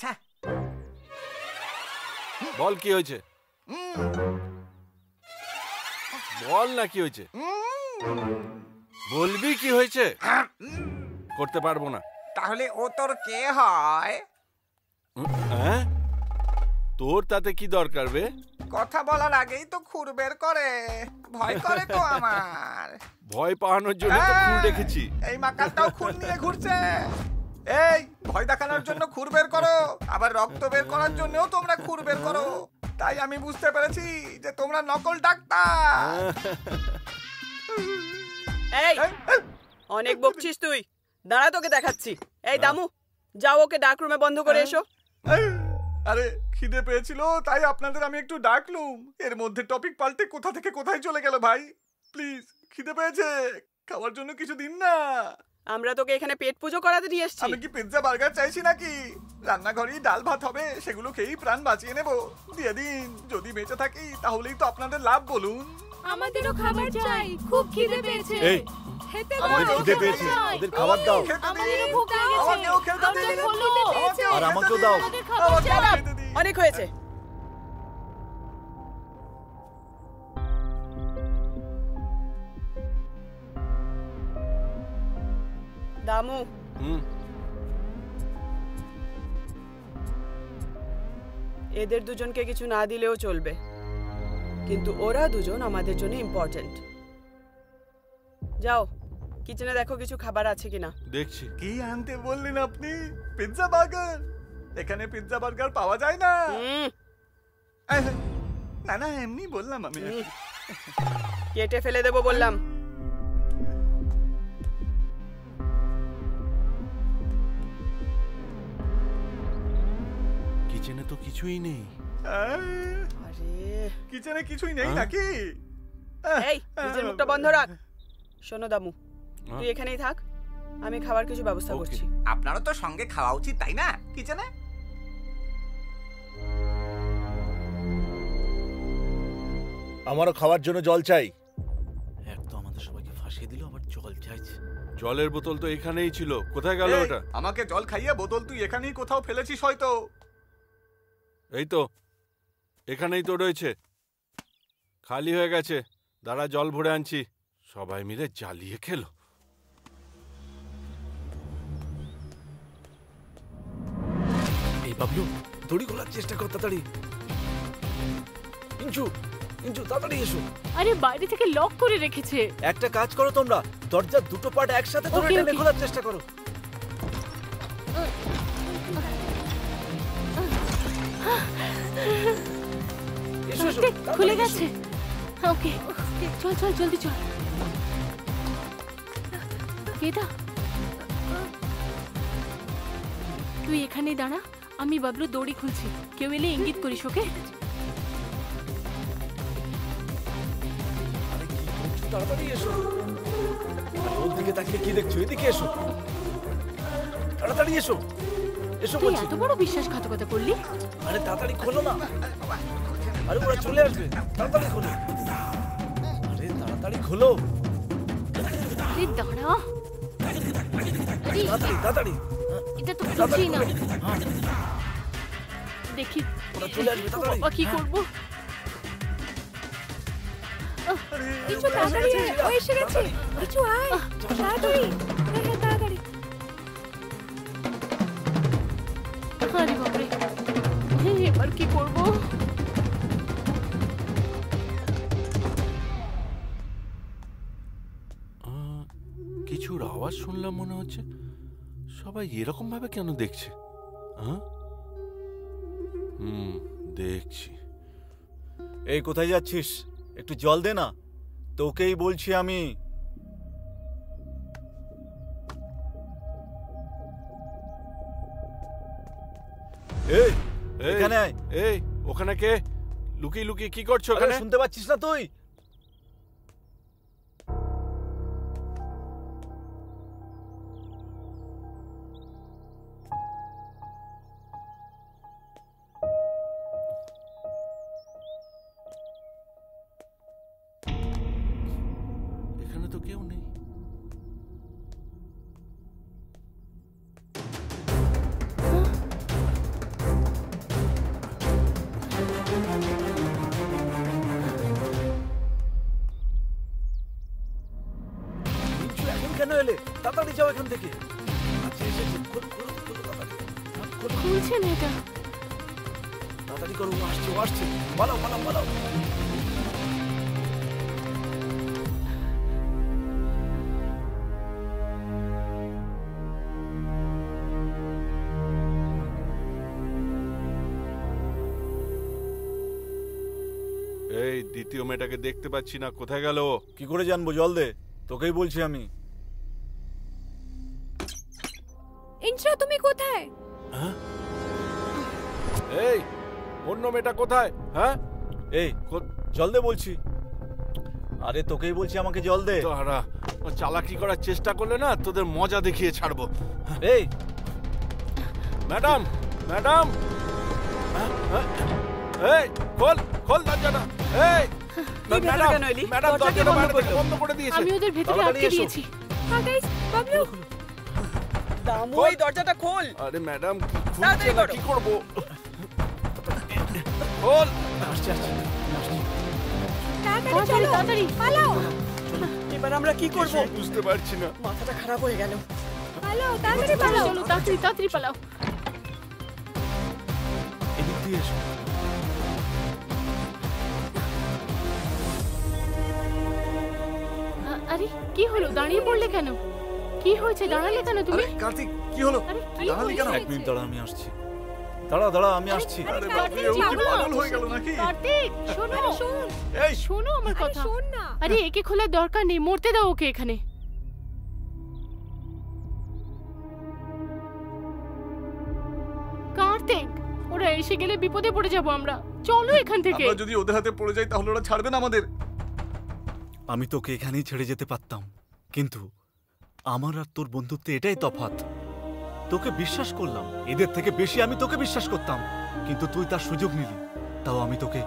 ছ্যা। বল কি হয়েছে, বল না কি হয়েছে, বলবি কি হয়েছে? করতে পারবো না। তাহলে ও তোর কে হয়? হ্যাঁ, তোর তাতে কি দরকার বে? কথা বলার আগেই তো খুর বের করে, ভয় করে তো আমার। ভয় পাওয়ানোর জন্য তো খুন রেখেছি। এই মাকালটাও খুন নিয়ে ঘুরছে। এই, ভয় দেখানোর জন্য খুর বের করো, আবার রক্ত বের করার জন্যও তোমরা খুর বের করো। তাই আমি বুঝতে পেরেছি যে তোমরা নকল ডাক্তার। এই, অনেক বকছিস তুই, দাঁড়া তোকে দেখাচ্ছি। এই দামু, যাও ওকে ডার্ক রুমে বন্ধ করে এসো। আরে খিদে পেয়েছিল তাই আপনাদের আমি একটু ডাকলুম, এর মধ্যে টপিক পাল্টে কোথা থেকে কোথায় চলে গেল। ভাই প্লিজ, খিদে পেয়েছে, খাওয়ার জন্য কিছু দিন না। আমরা তোকে এখানে পেট পুজো করাতে নিয়ে এসেছি। আমি কি পিৎজা বার্গার চাইছি নাকি? রান্নাঘরেই ডাল ভাত হবে, সেগুলো খেয়েই প্রাণ বাঁচিয়ে নেব। দিয়ে দিন, যদি বেঁচে থাকি তাহলেই তো আপনাদের লাভ। বলুন। আমাদেরও খাবার চাই, খুব খিদে পেয়েছে। এই, খেতে আমাদের দাও, খিদে পেয়েছে, ওদের খাবার দাও। আমাদেরও ভোক লেগেছে। আমাকেও খেতে দিন। আর আমাকেও দাও। অনেক হয়েছে। দামু, এদের দুজনকে কিছু না দিলেও চলবে, কিন্তু ওরা দুজন আমাদের জন্য ইম্পর্টেন্ট। যাও কিচেনে দেখো কিছু খাবার আছে কিনা। দেখছি। কি আনতে বললেন আপনি? Pizza burger? এখানে পিৎজা বার্গার পাওয়া যায় না। না না, এমনি বললাম আমি। কেটে ফেলে দেবো বললাম। কিচেনে তো কিছুই নেই। আরে, কিচেনে কিছুই নেই নাকি? এই, নিজের মুখটা বন্ধ রাখ। শোনো দামু, তুই এখানেই থাক, আমি খাবার কিছু ব্যবস্থা করছি। আপনারও তো সঙ্গে খাওয়া উচিত, তাই না? কিচেনে আমারও খাওয়ার জন্য জল চাই। এক তো আমাদের সবাইকে ফাঁসিয়ে দিল, আবার জল চাইছে। জলের বোতল তো এখানেই ছিল, কোথায় গেল ওটা? আমাকে জল খাইয়ে বোতল তুই এখানেই কোথাও ফেলেছিস হয়তো। এই তো, এখানেই তো রয়েছে, খালি হয়ে গেছে। দাঁড়া, জল ভরে আনছি। সবাই মিলে জ্বালিয়ে খেলো। এই বাবলু, দড়ি খোলার চেষ্টা কর তাড়াতাড়ি। ইঞ্জু, ইঞ্জু তাড়াতাড়ি এসো। আরে বাইরে থেকে লক করে রেখেছে। একটা কাজ করো তোমরা, দরজার দুটো পার্ট একসাথে ধরে টেনে খোলার চেষ্টা করো। কার্তিক, খুলে গেছে। ওকে, চল চল জলদি চল। বেদা, তুই এখানেই দাঁড়া, আমি বাবলু দড়ি খুলছি, কেউ এলে ইঙ্গিত করিস। ওকে? তাড়াতাড়ি এসো। ওর দিকে তাকিয়ে কি দেখছো? এদিকে এসো, তাড়াতাড়ি এসো, এসো তুই বলছি। এত বড় বিশ্বাসঘাতকতা করলি? আরে তাড়াতাড়ি খোলো না, আরে ওরা চলে আসবে, তাড়াতাড়ি খোলো, আরে তাড়াতাড়ি খোলো, আরে দাঁড়া, আরে তাড়াতাড়ি তাড়াতাড়ি। এটা তো খুলছেই না। দেখি ওরা চলে আসবে, তাড়াতাড়ি। বাবা, কি করবো? কিছু তাড়াতাড়ি আয়, ও এসে গেছে। কিছু আয় তাড়াতাড়ি, হ্যাঁ হ্যাঁ তাড়াতাড়ি। আরে বাপরে, এবার কি করবো? কিছুর আওয়াজ শুনলাম মনে হচ্ছে। সবাই এরকম ভাবে কেন দেখছে? দেখছি। এই কোথায় যাচ্ছিস? একটু জল দে না। তোকেই বলছি আমি। এই এখানে আয়। এই ওখানে কে? লুকিয়ে লুকিয়ে কি করছো আরে ওখানে? শুনতে পাচ্ছিস না তুই? এখানে তো কেউ নেই। এখন কেন এলে? তাড়াতাড়ি যাও এখান থেকে। আচ্ছা এসেছে, খোলো খোলো খোলো তাড়াতাড়ি। খোলো, খুলছে না এটা। তাড়াতাড়ি করো, ও আসছে, ও আসছে। পালাও পালাও পালাও। এই দ্বিতীয় মেয়েটাকে দেখতে পাচ্ছি না, কোথায় গেল? কি করে জানবো? জল দে, তোকেই বলছি আমি। ইন্দ্রা তুমি কোথায়? এই অন্য মেয়েটা কোথায়? হ্যাঁ এই জল দে বলছি। আরে তোকেই বলছি, আমাকে জল দে। তোরা চালাকি করার চেষ্টা করলে না তোদের মজা দেখিয়ে ছাড়বো। এই ম্যাডাম, ম্যাডাম, এই খোল খোল দরজাটা। এই ম্যাডাম, ম্যাডাম দরজাটা বন্ধ করে দিয়েছে। আমি ওদের ভেতরে আটকে দিয়েছি। হ্যাঁ গাইস, বাবলু দামু এই দরজাটা খোল। আরে ম্যাডাম খুলছে না, কি করব? খোল। আসছে আসছে। তাড়াতাড়ি চলো, তাড়াতাড়ি পালাও। এবার আমরা কি করব? বুঝতে পারছি না, মাথাটা খারাপ হয়ে গেল। পালাও, তাড়াতাড়ি পালাও। চলো তাড়াতাড়ি তাড়াতাড়ি পালাও। এদিক দিয়ে এসো। আরে কি হলো? দাঁড়িয়ে পড়লে কেন? কি হয়েছে? দাঁড়ালে কেন তুমি? কার্তিক কি হলো? আরে কি দাঁড়ালি কেন? এক মিনিট দাঁড়া, আমি আসছি। দাঁড়া দাঁড়া, আমি আসছি। আরে বাপরে, ও কি পাগল হয়ে গেল নাকি? কার্তিক শোনো, শোন, এই শোনো আমার আরে কথা। শোন না। আরে একে খোলার দরকার নেই, মরতে দাও ওকে এখানে। কার্তিক, ওরা এসে গেলে বিপদে পড়ে যাব আমরা। চলো এখান থেকে। আমরা যদি ওদের হাতে পড়ে যাই তাহলে ওরা ছাড়বে না আমাদের। আমি তোকে এখানেই ছেড়ে যেতে পারতাম, কিন্তু আমার আর তোর বন্ধুত্বে এটাই তফাৎ। তোকে বিশ্বাস করলাম, এদের থেকে বেশি আমি তোকে বিশ্বাস করতাম, কিন্তু তুই তার সুযোগ নিলি। তাও আমি তোকে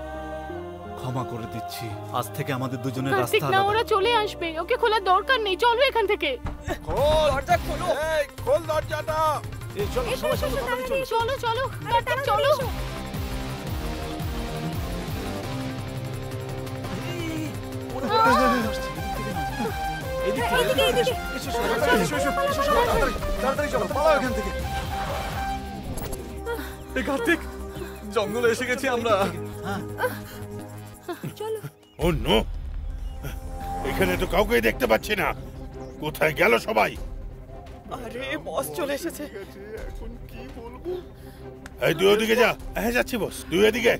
ক্ষমা করে দিচ্ছি। আজ থেকে আমাদের দুজনের কার্তিক রাস্তা না, আলাদা। ওরা চলে আসবে, ওকে খোলার দরকার নেই। চলো এখান থেকে। খোল দরজা খোলো। এই খোল দরজাটা। এই চলো, এসো, সবাই এসো, চলো, তাড়াতাড়ি চলো। চলো চলো আরে কার্তিক তাড়াতাড়ি চলো। এসো। এদিক থেকে, এইদিকে, এইদিকে। এসো, এসো, এসো, তাড়াতাড়ি, তাড়াতাড়ি চলো, পালাও এখান থেকে। এই কার্তিক, জঙ্গলে এসে গেছি আমরা। চলো। ও নো, এখানে তো কাউকেই দেখতে পাচ্ছি না। কোথায় গেল সবাই? আরে বস চলে এসেছে। এখন কি বলবো? এই তুই ওদিকে যা। হ্যাঁ যাচ্ছি বস, তুই এদিকে।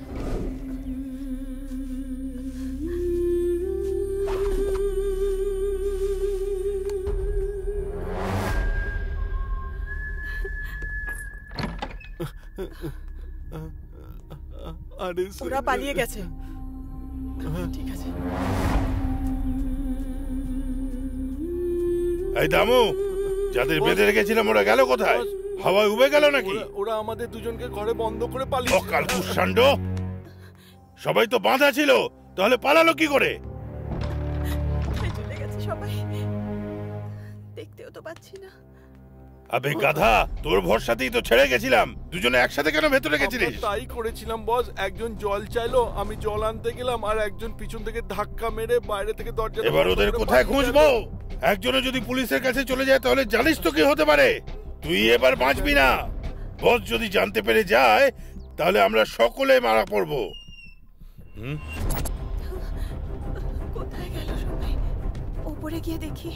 আরে ওরা পালিয়ে গেছে। ঠিক আছে। এই দামু, যাদের বেঁধে রেখেছিলাম ওরা গেল কোথায়? হাওয়ায় উবে গেল নাকি? ওরা আমাদের দুজনকে ঘরে বন্ধ করে পালিয়ে। অকাল কুষাণ্ড, সবাই তো বাঁধা ছিল, তাহলে পালালো কি করে? চলে গেছে সবাই, দেখতেও তো পাচ্ছি না। আবে গাধা, তোর ভরসাতেই তো ছেড়ে গেছিলাম। দুজনে একসাথে কেন ভেতরে গেছিলিস? তাই করেছিলাম বস। একজন জল চাইলো, আমি জল আনতে গেলাম, আর একজন পিছন থেকে ধাক্কা মেরে বাইরে থেকে দরজা। এবার ওদের কোথায় খুঁজবো? একজনও যদি পুলিশের কাছে চলে যায় তাহলে জানিস তো কি হতে পারে। তুই এবার বাঁচবি না। বস যদি জানতে পেরে যায় তাহলে আমরা সকলে মারা পড়বো। কোথায় গেল সবাই? উপরে গিয়ে দেখি।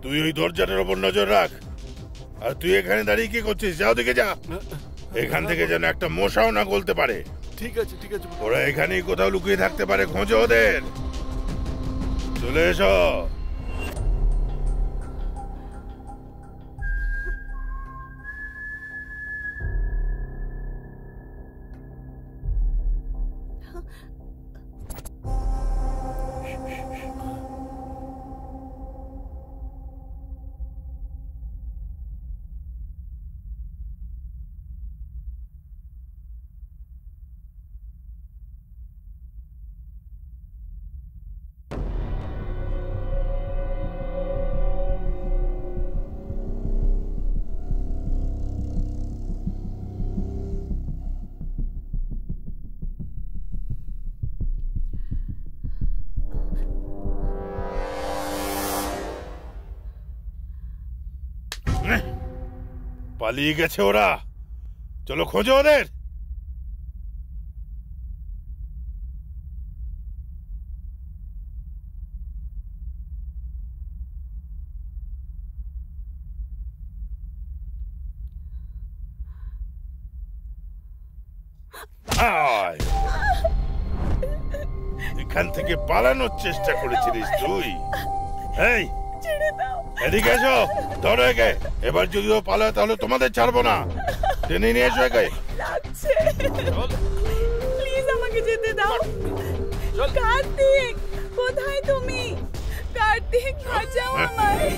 তুই ওই দরজাটার উপর নজর রাখ। আর তুই এখানে দাঁড়িয়ে কি করছিস? যাও দিকে যা। এখান থেকে যেন একটা মশাও না গলতে পারে। ঠিক আছে ঠিক আছে। ওরা এখানেই কোথাও লুকিয়ে থাকতে পারে, খোঁজো ওদের। চলে এসো। পালিয়ে গেছে ওরা। চলো খোঁজো ওদের। এখান থেকে পালানোর চেষ্টা করেছিলিস তুই? এই এদিকে এসো, ধরো একে। এবার যদি ও পালায় তাহলে তোমাদের ছাড়বো না। টেনে নিয়ে এসো একে। প্লিজ আমাকে যেতে দাও। কার্তিক, কোথায় তুমি? কার্তিক, বাঁচাও আমায়।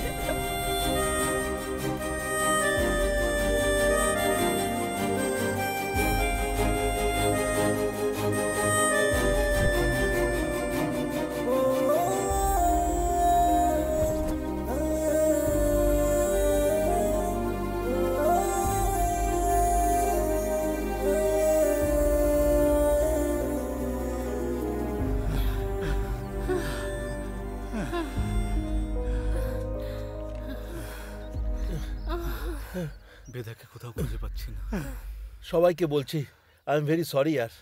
বেদাকে কোথাও খুঁজে পাচ্ছি না। সবাইকে বলছি আই এম ভেরি সরি ইয়ার।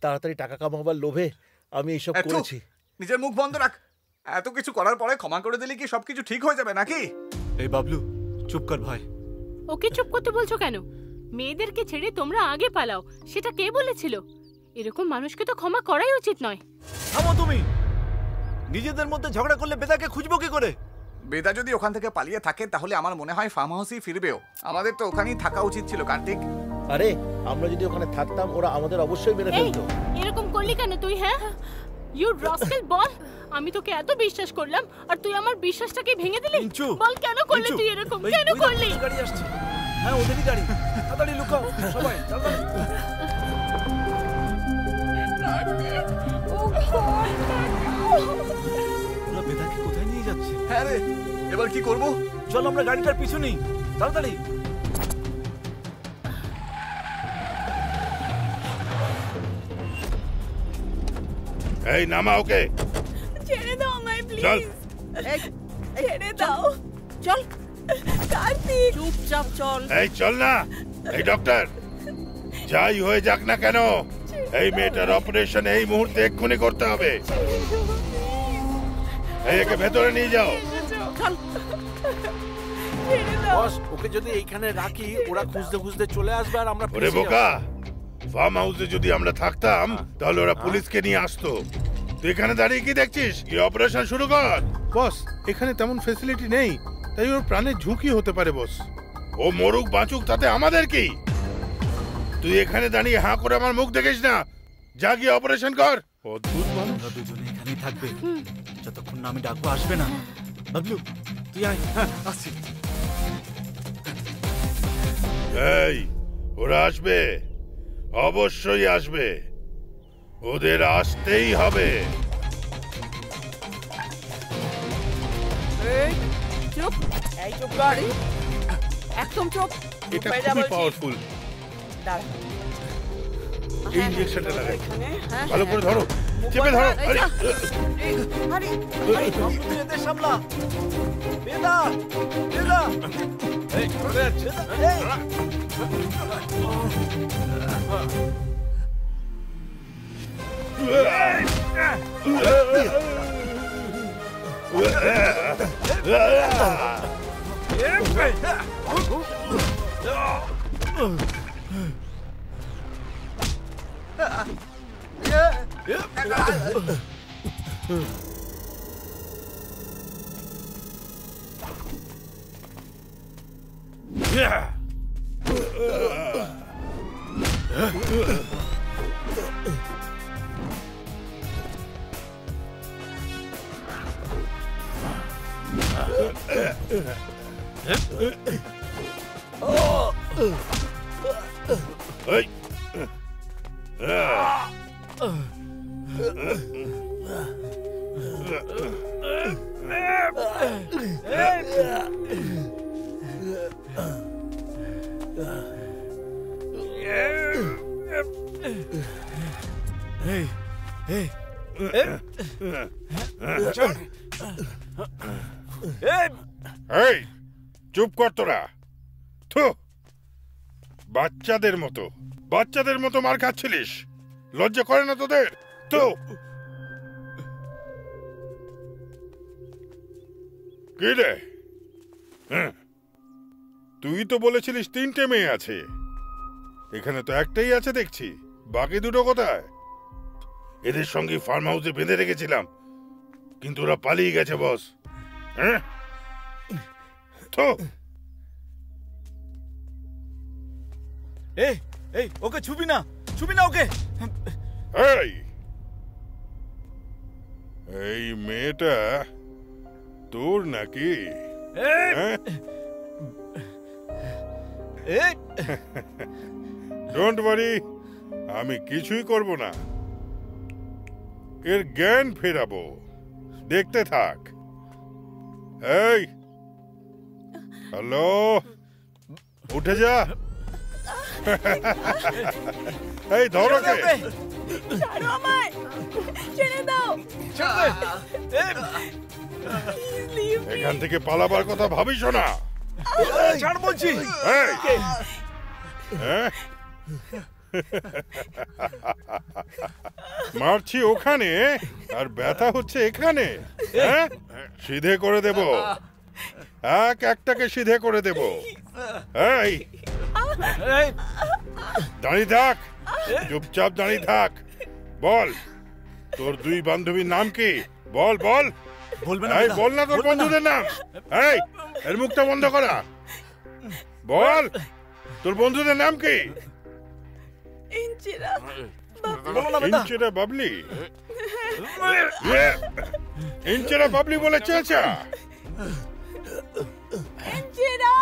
তাড়াতাড়ি টাকা কামাবার লোভে আমি এইসব করেছি। নিজের মুখ বন্ধ রাখ। এত কিছু করার পরে ক্ষমা করে দিলে কি সবকিছু ঠিক হয়ে যাবে নাকি? এই বাবলু, চুপ কর ভাই। ওকে চুপ করতে বলছো কেন? মেয়েদেরকে ছেড়ে তোমরা আগে পালাও, সেটা কে বলেছিল? এরকম মানুষকে তো ক্ষমা করাই উচিত নয়। থামো তুমি। নিজেদের মধ্যে ঝগড়া করলে বেদাকে খুঁজবো কি করে? বেদা যদি ওখান থেকে পালিয়ে থাকে তাহলে আমার মনে হয় ফার্ম হাউসেই ফিরবেও। আমাদের তো ওখানেই থাকা উচিত ছিল কার্তিক। আরে আমরা যদি ওখানে থাকতাম ওরা আমাদের অবশ্যই মেরে ফেলতো। এরকম করলি কেন তুই? হ্যাঁ, ইউ রাস্কেল বল। আমি তোকে এত বিশ্বাস করলাম আর তুই আমার বিশ্বাসটাকে ভেঙে দিলি। বল কেন করলি তুই এরকম? কেন করলি? গাড়ি আসছে। হ্যাঁ, ওদেরই গাড়ি। তাড়াতাড়ি লুকাও সবাই, তাড়াতাড়ি। ওরা বেদাকে কোথায় নিয়ে যাচ্ছে? হ্যাঁ রে, এবার কি করব? চল আমরা গাড়িটার পিছু নিই, তাড়াতাড়ি। এই নামা ওকে। ছেড়ে দাও আমায় প্লিজ। চল। ছেড়ে দাও। চল কার্তিক, চুপচাপ চল। এই চল না। এই ডক্টর, যাই হয়ে যাক না কেন এই মেয়েটার অপারেশন এই মুহূর্তে এক্ষুনি করতে হবে। এই একে ভেতরে নিয়ে যাও। বস, ওকে যদি এইখানে রাখি ওরা খুঁজতে খুঁজতে চলে আসবে আর আমরা ওরে বোকা, ফার্ম হাউসে যদি আমরা থাকতাম তাহলে ওরা পুলিশকে নিয়ে আসতো। তুই এখানে দাঁড়িয়ে কি দেখছিস? কি অপারেশন শুরু কর। বস, এখানে তেমন ফ্যাসিলিটি নেই, তাই ওর প্রাণের ঝুঁকি হতে পারে বস। ও মরুক বাঁচুক তাতে আমাদের কি? তুই এখানে দাঁড়িয়ে হাঁ করে আমার মুখ দেখিস না, যা গিয়ে অপারেশন কর। অদ্ভুত মানুষ। আমরা দুজনে এখানেই থাকবে যতক্ষণ না আমি ডাকবো, আসবে না। বাবলু তুই আয়। হ্যাঁ আসছি। এই, ওরা আসবে, অবশ্যই আসবে, ওদের আসতেই হবে। এই চুপ, এই চুপ কর, একদম চুপ। এটা হয়ে যা খুবই বলছি। পাওয়ারফুল। দাঁড়া। এই হ্যাঁ, ইনজেকশনটা লাগাই, এখানে, হ্যাঁ, ভালো করে হ্যাঁ, ধরো, মুখ চেপে বন্ধ ধরো। কর, এই যা। আরে, আরে, তুই এদের সামলা। বেদা, বেদা। এই, বেদা, এই। এই, এই, এই, এই, চুপ কর তোরা। থু, বাচ্চাদের মতো মার খাচ্ছিলিস, লজ্জা করে না তোদের? তো কি রে, তুই তো বলেছিলিস 3টে মেয়ে আছে, এখানে তো একটাই আছে দেখছি, বাকি দুটো কোথায়? এদের সঙ্গে ফার্ম হাউসে বেঁধে রেখেছিলাম, কিন্তু ওরা পালিয়ে গেছে বস। হ্যাঁ, তো এই, এই, ওকে ছুবি না ওকে। এই, এই মেয়েটা তোর নাকি? ডোন্ট ওয়ারি, আমি কিছুই করব না, এর জ্ঞান ফেরাবো, দেখতে থাক। এই, হ্যালো, উঠে যা। এই ধরো কে? ছাড়ো আমায়, ছেড়ে দাও। Please leave me. এখান থেকে পালাবার কথা ভাবিস না। ছাড় বলছি। এই, হ্যাঁ? মারছি ওখানে আর ব্যথা হচ্ছে এখানে। হ্যাঁ, সিধে করে দেব, একটাকে সিধে করে দেব। এই, দাঁড়িয়ে থাক, চুপচাপ দাঁড়িয়ে থাক। বল, তোর 2 বান্ধবীর নাম কি? বল বল। বলবে না, এই বল না তোর বন্ধুদের নাম। এই, এর মুখটা বন্ধ করা। বল, তোর বন্ধুদের নাম কি? ইঞ্চিরা, ইঞ্চিরা বাবলি। ইঞ্চিরা বাবলি বলে চেঁচা। ইঞ্চিরা,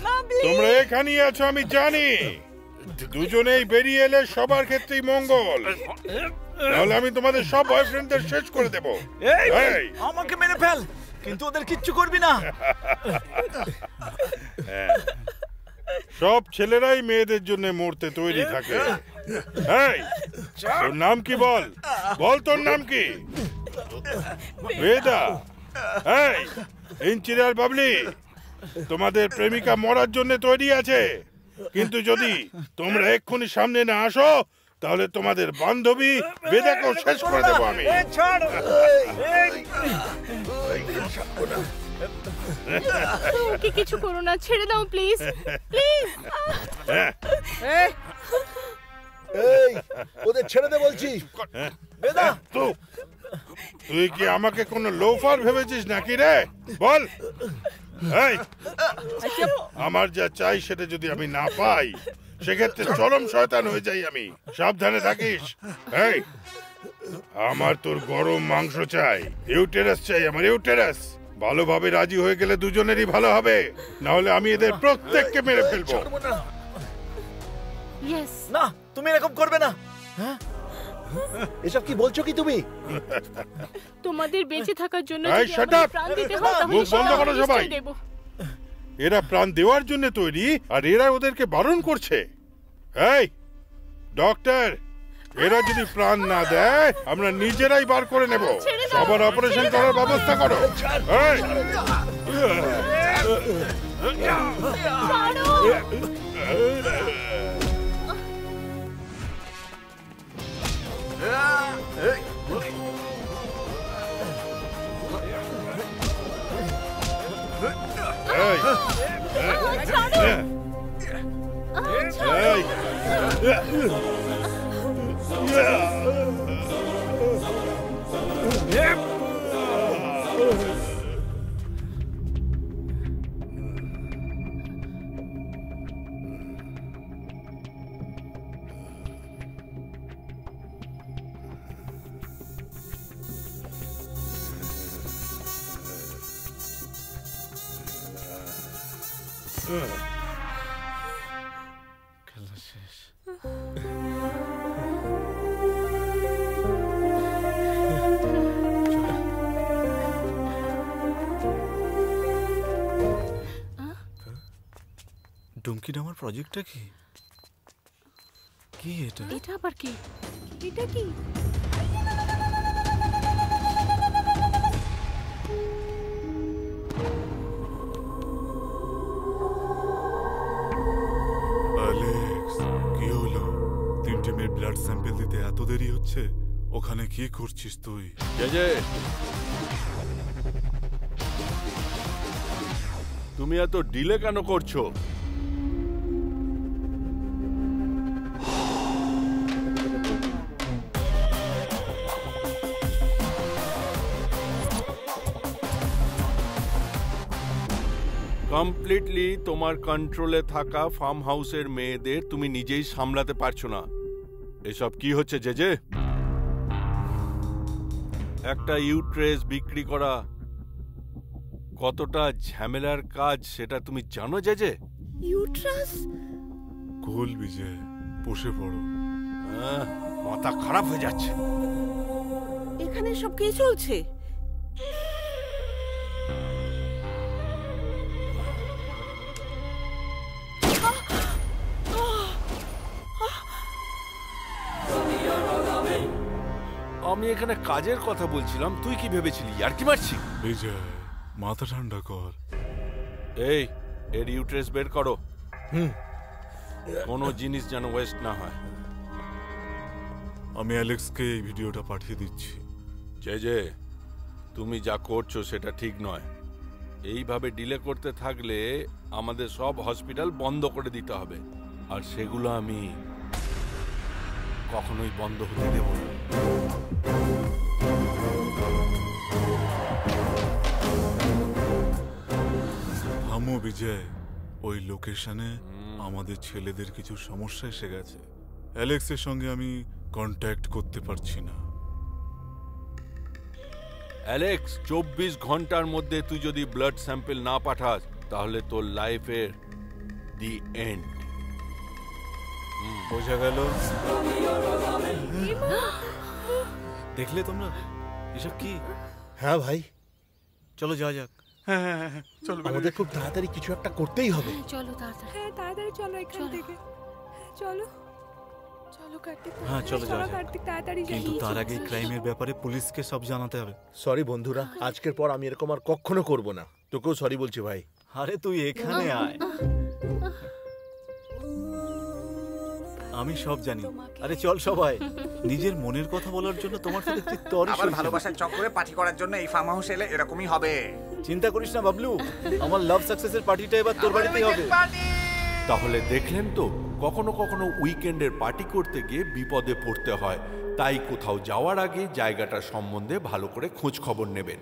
বাবলি। তোমরা এখানেই আছো আমি জানি, দুজনেই বেরিয়ে এলে সবার ক্ষেত্রেই মঙ্গল, তাহলে আমি তোমাদের সব বয়ফ্রেন্ডদের শেষ করে দেব। এই, আমাকে মেরে ফেল, কিন্তু ওদের কিচ্ছু করবি না। সব ছেলেরাই মেয়েদের জন্য মরতে তৈরি থাকে। এই, তোর নাম কি? বল বল, তোর নাম কি? বেদা। এই, ইঞ্চিরার বাবলি, তোমাদের প্রেমিকা মরার জন্য তৈরি আছে, কিন্তু যদি তোমরা এক্ষুনি সামনে না আসো তাহলে তোমাদের বান্ধবী বেদাকেও শেষ করে দেবো আমি। ওকে কিছু করো না, ছেড়ে দাও প্লিজ, প্লিজ। এই, ওদের ছেড়ে দে বলছি। বেদা, তুই কি আমাকে কোনো লোফার ভেবেছিস নাকি রে? বল। এই, আমার যা চাই সেটা যদি আমি না পাই সেক্ষেত্রে চরম শয়তান হয়ে যাই আমি। সাবধানে থাকিস। এই, আমার তোর গরম মাংস চাই, ইউটেরাস চাই, আমার ইউটেরাস। ভালোভাবে রাজি হয়ে গেলে দুজনেরই ভালো হবে, না হলে আমি এদের প্রত্যেককে মেরে ফেলবো। ইয়েস। না, তুমি এরকম করবে না। হ্যাঁ, এসব কি বলছো কি তুমি? তোমাদের বেঁচে থাকার জন্য এই, যদি shut আমাদের up! প্রাণ দিতে হয় তাহলে মুখ বন্ধ সেটা করো আমি সবাই। নিশ্চয়ই দেব। এরা প্রাণ দেওয়ার জন্য তৈরি, আর এরা ওদেরকে বারণ করছে। এই ডক্টর, এরা যদি প্রাণ না দেয় আমরা নিজেরাই বার করে নেব। সবার অপারেশন করার ব্যবস্থা করো। এই! এই! খেলা শেষ। ডুমকি নামার প্রজেক্টটা কি? কি এটা? এটা আবার কি? এটা কি? অ্যালেক্স, কি হলো? 3টে মেয়ের ব্লাড স্যাম্পল দিতে এত দেরি হচ্ছে? ওখানে কি করছিস তুই? জেজে, তুমি এত ডিলে কেন করছো? কমপ্লিটলি তোমার কন্ট্রোলে থাকা ফার্ম হাউসের মেয়েদের তুমি নিজেই সামলাতে পারছো না। এসব কি হচ্ছে জেজে? একটা ইউট্রেস বিক্রি করা কতটা ঝামেলার কাজ সেটা তুমি জানো জেজে? ইউট্রাস? কুল বিজয়, বসে পড়ো। মাথা খারাপ হয়ে যাচ্ছে। এখানে সব কি চলছে? আমি এখানে কাজের কথা বলছিলাম, তুই কি ভেবেছিলি আর কি মারছি? বিজয়, মাথা ঠান্ডা কর। এই, এর ইউট্রেস বের করো। কোনো জিনিস যেন ওয়েস্ট না হয়। আমি অ্যালেক্সকে এই ভিডিওটা পাঠিয়ে দিচ্ছি। জেজে, তুমি যা করছো সেটা ঠিক নয়। এইভাবে ডিলে করতে থাকলে আমাদের সব হসপিটাল বন্ধ করে দিতে হবে, আর সেগুলো আমি কখনোই বন্ধ হতে দেব না। থামো বিজয়, ওই লোকেশনে আমাদের ছেলেদের কিছু সমস্যা এসে গেছে। অ্যালেক্সের সঙ্গে আমি কন্ট্যাক্ট করতে পারছি না। অ্যালেক্স, 24 ঘন্টার মধ্যে তুই যদি ব্লাড স্যাম্পল না পাঠাস তাহলে তোর লাইফের দি এন্ড। বোঝা গেল? দেখলে তোমরা এসব কি? হ্যাঁ ভাই, চলো যাওয়া যাক। চলো আমাদের খুব তাড়াতাড়ি কিছু একটা করতেই হবে। চলো তাড়াতাড়ি। হ্যাঁ, তাড়াতাড়ি চলো এখান থেকে। চলো চলো কার্তিক। হ্যাঁ, চলো যাওয়া যাক। কার্তিক, তাড়াতাড়ি যাই। কিন্তু তার আগে ক্রাইমের ব্যাপারে পুলিশকে সব জানাতে হবে। সরি বন্ধুরা, আজকের পর আমি এরকম আর কখনো করব না। তোকেও সরি বলছি ভাই। আরে তুই এখানে আয়, আমি সব জানি। আরে চল সবাই, নিজের মনের কথা বলার জন্য তোমার সাথে একটি তরি আবার ভালোবাসার চক্করে পার্টি করার জন্য এই ফার্ম হাউস এলে এরকমই হবে। চিন্তা করিস না বাবলু, আমার লাভ সাকসেসের পার্টিটা এবার তোর বাড়িতেই হবে। তাহলে দেখলেন তো, কখনো কখনো উইকেন্ডের পার্টি করতে গিয়ে বিপদে পড়তে হয়। তাই কোথাও যাওয়ার আগে জায়গাটার সম্বন্ধে ভালো করে খোঁজ খবর নেবেন।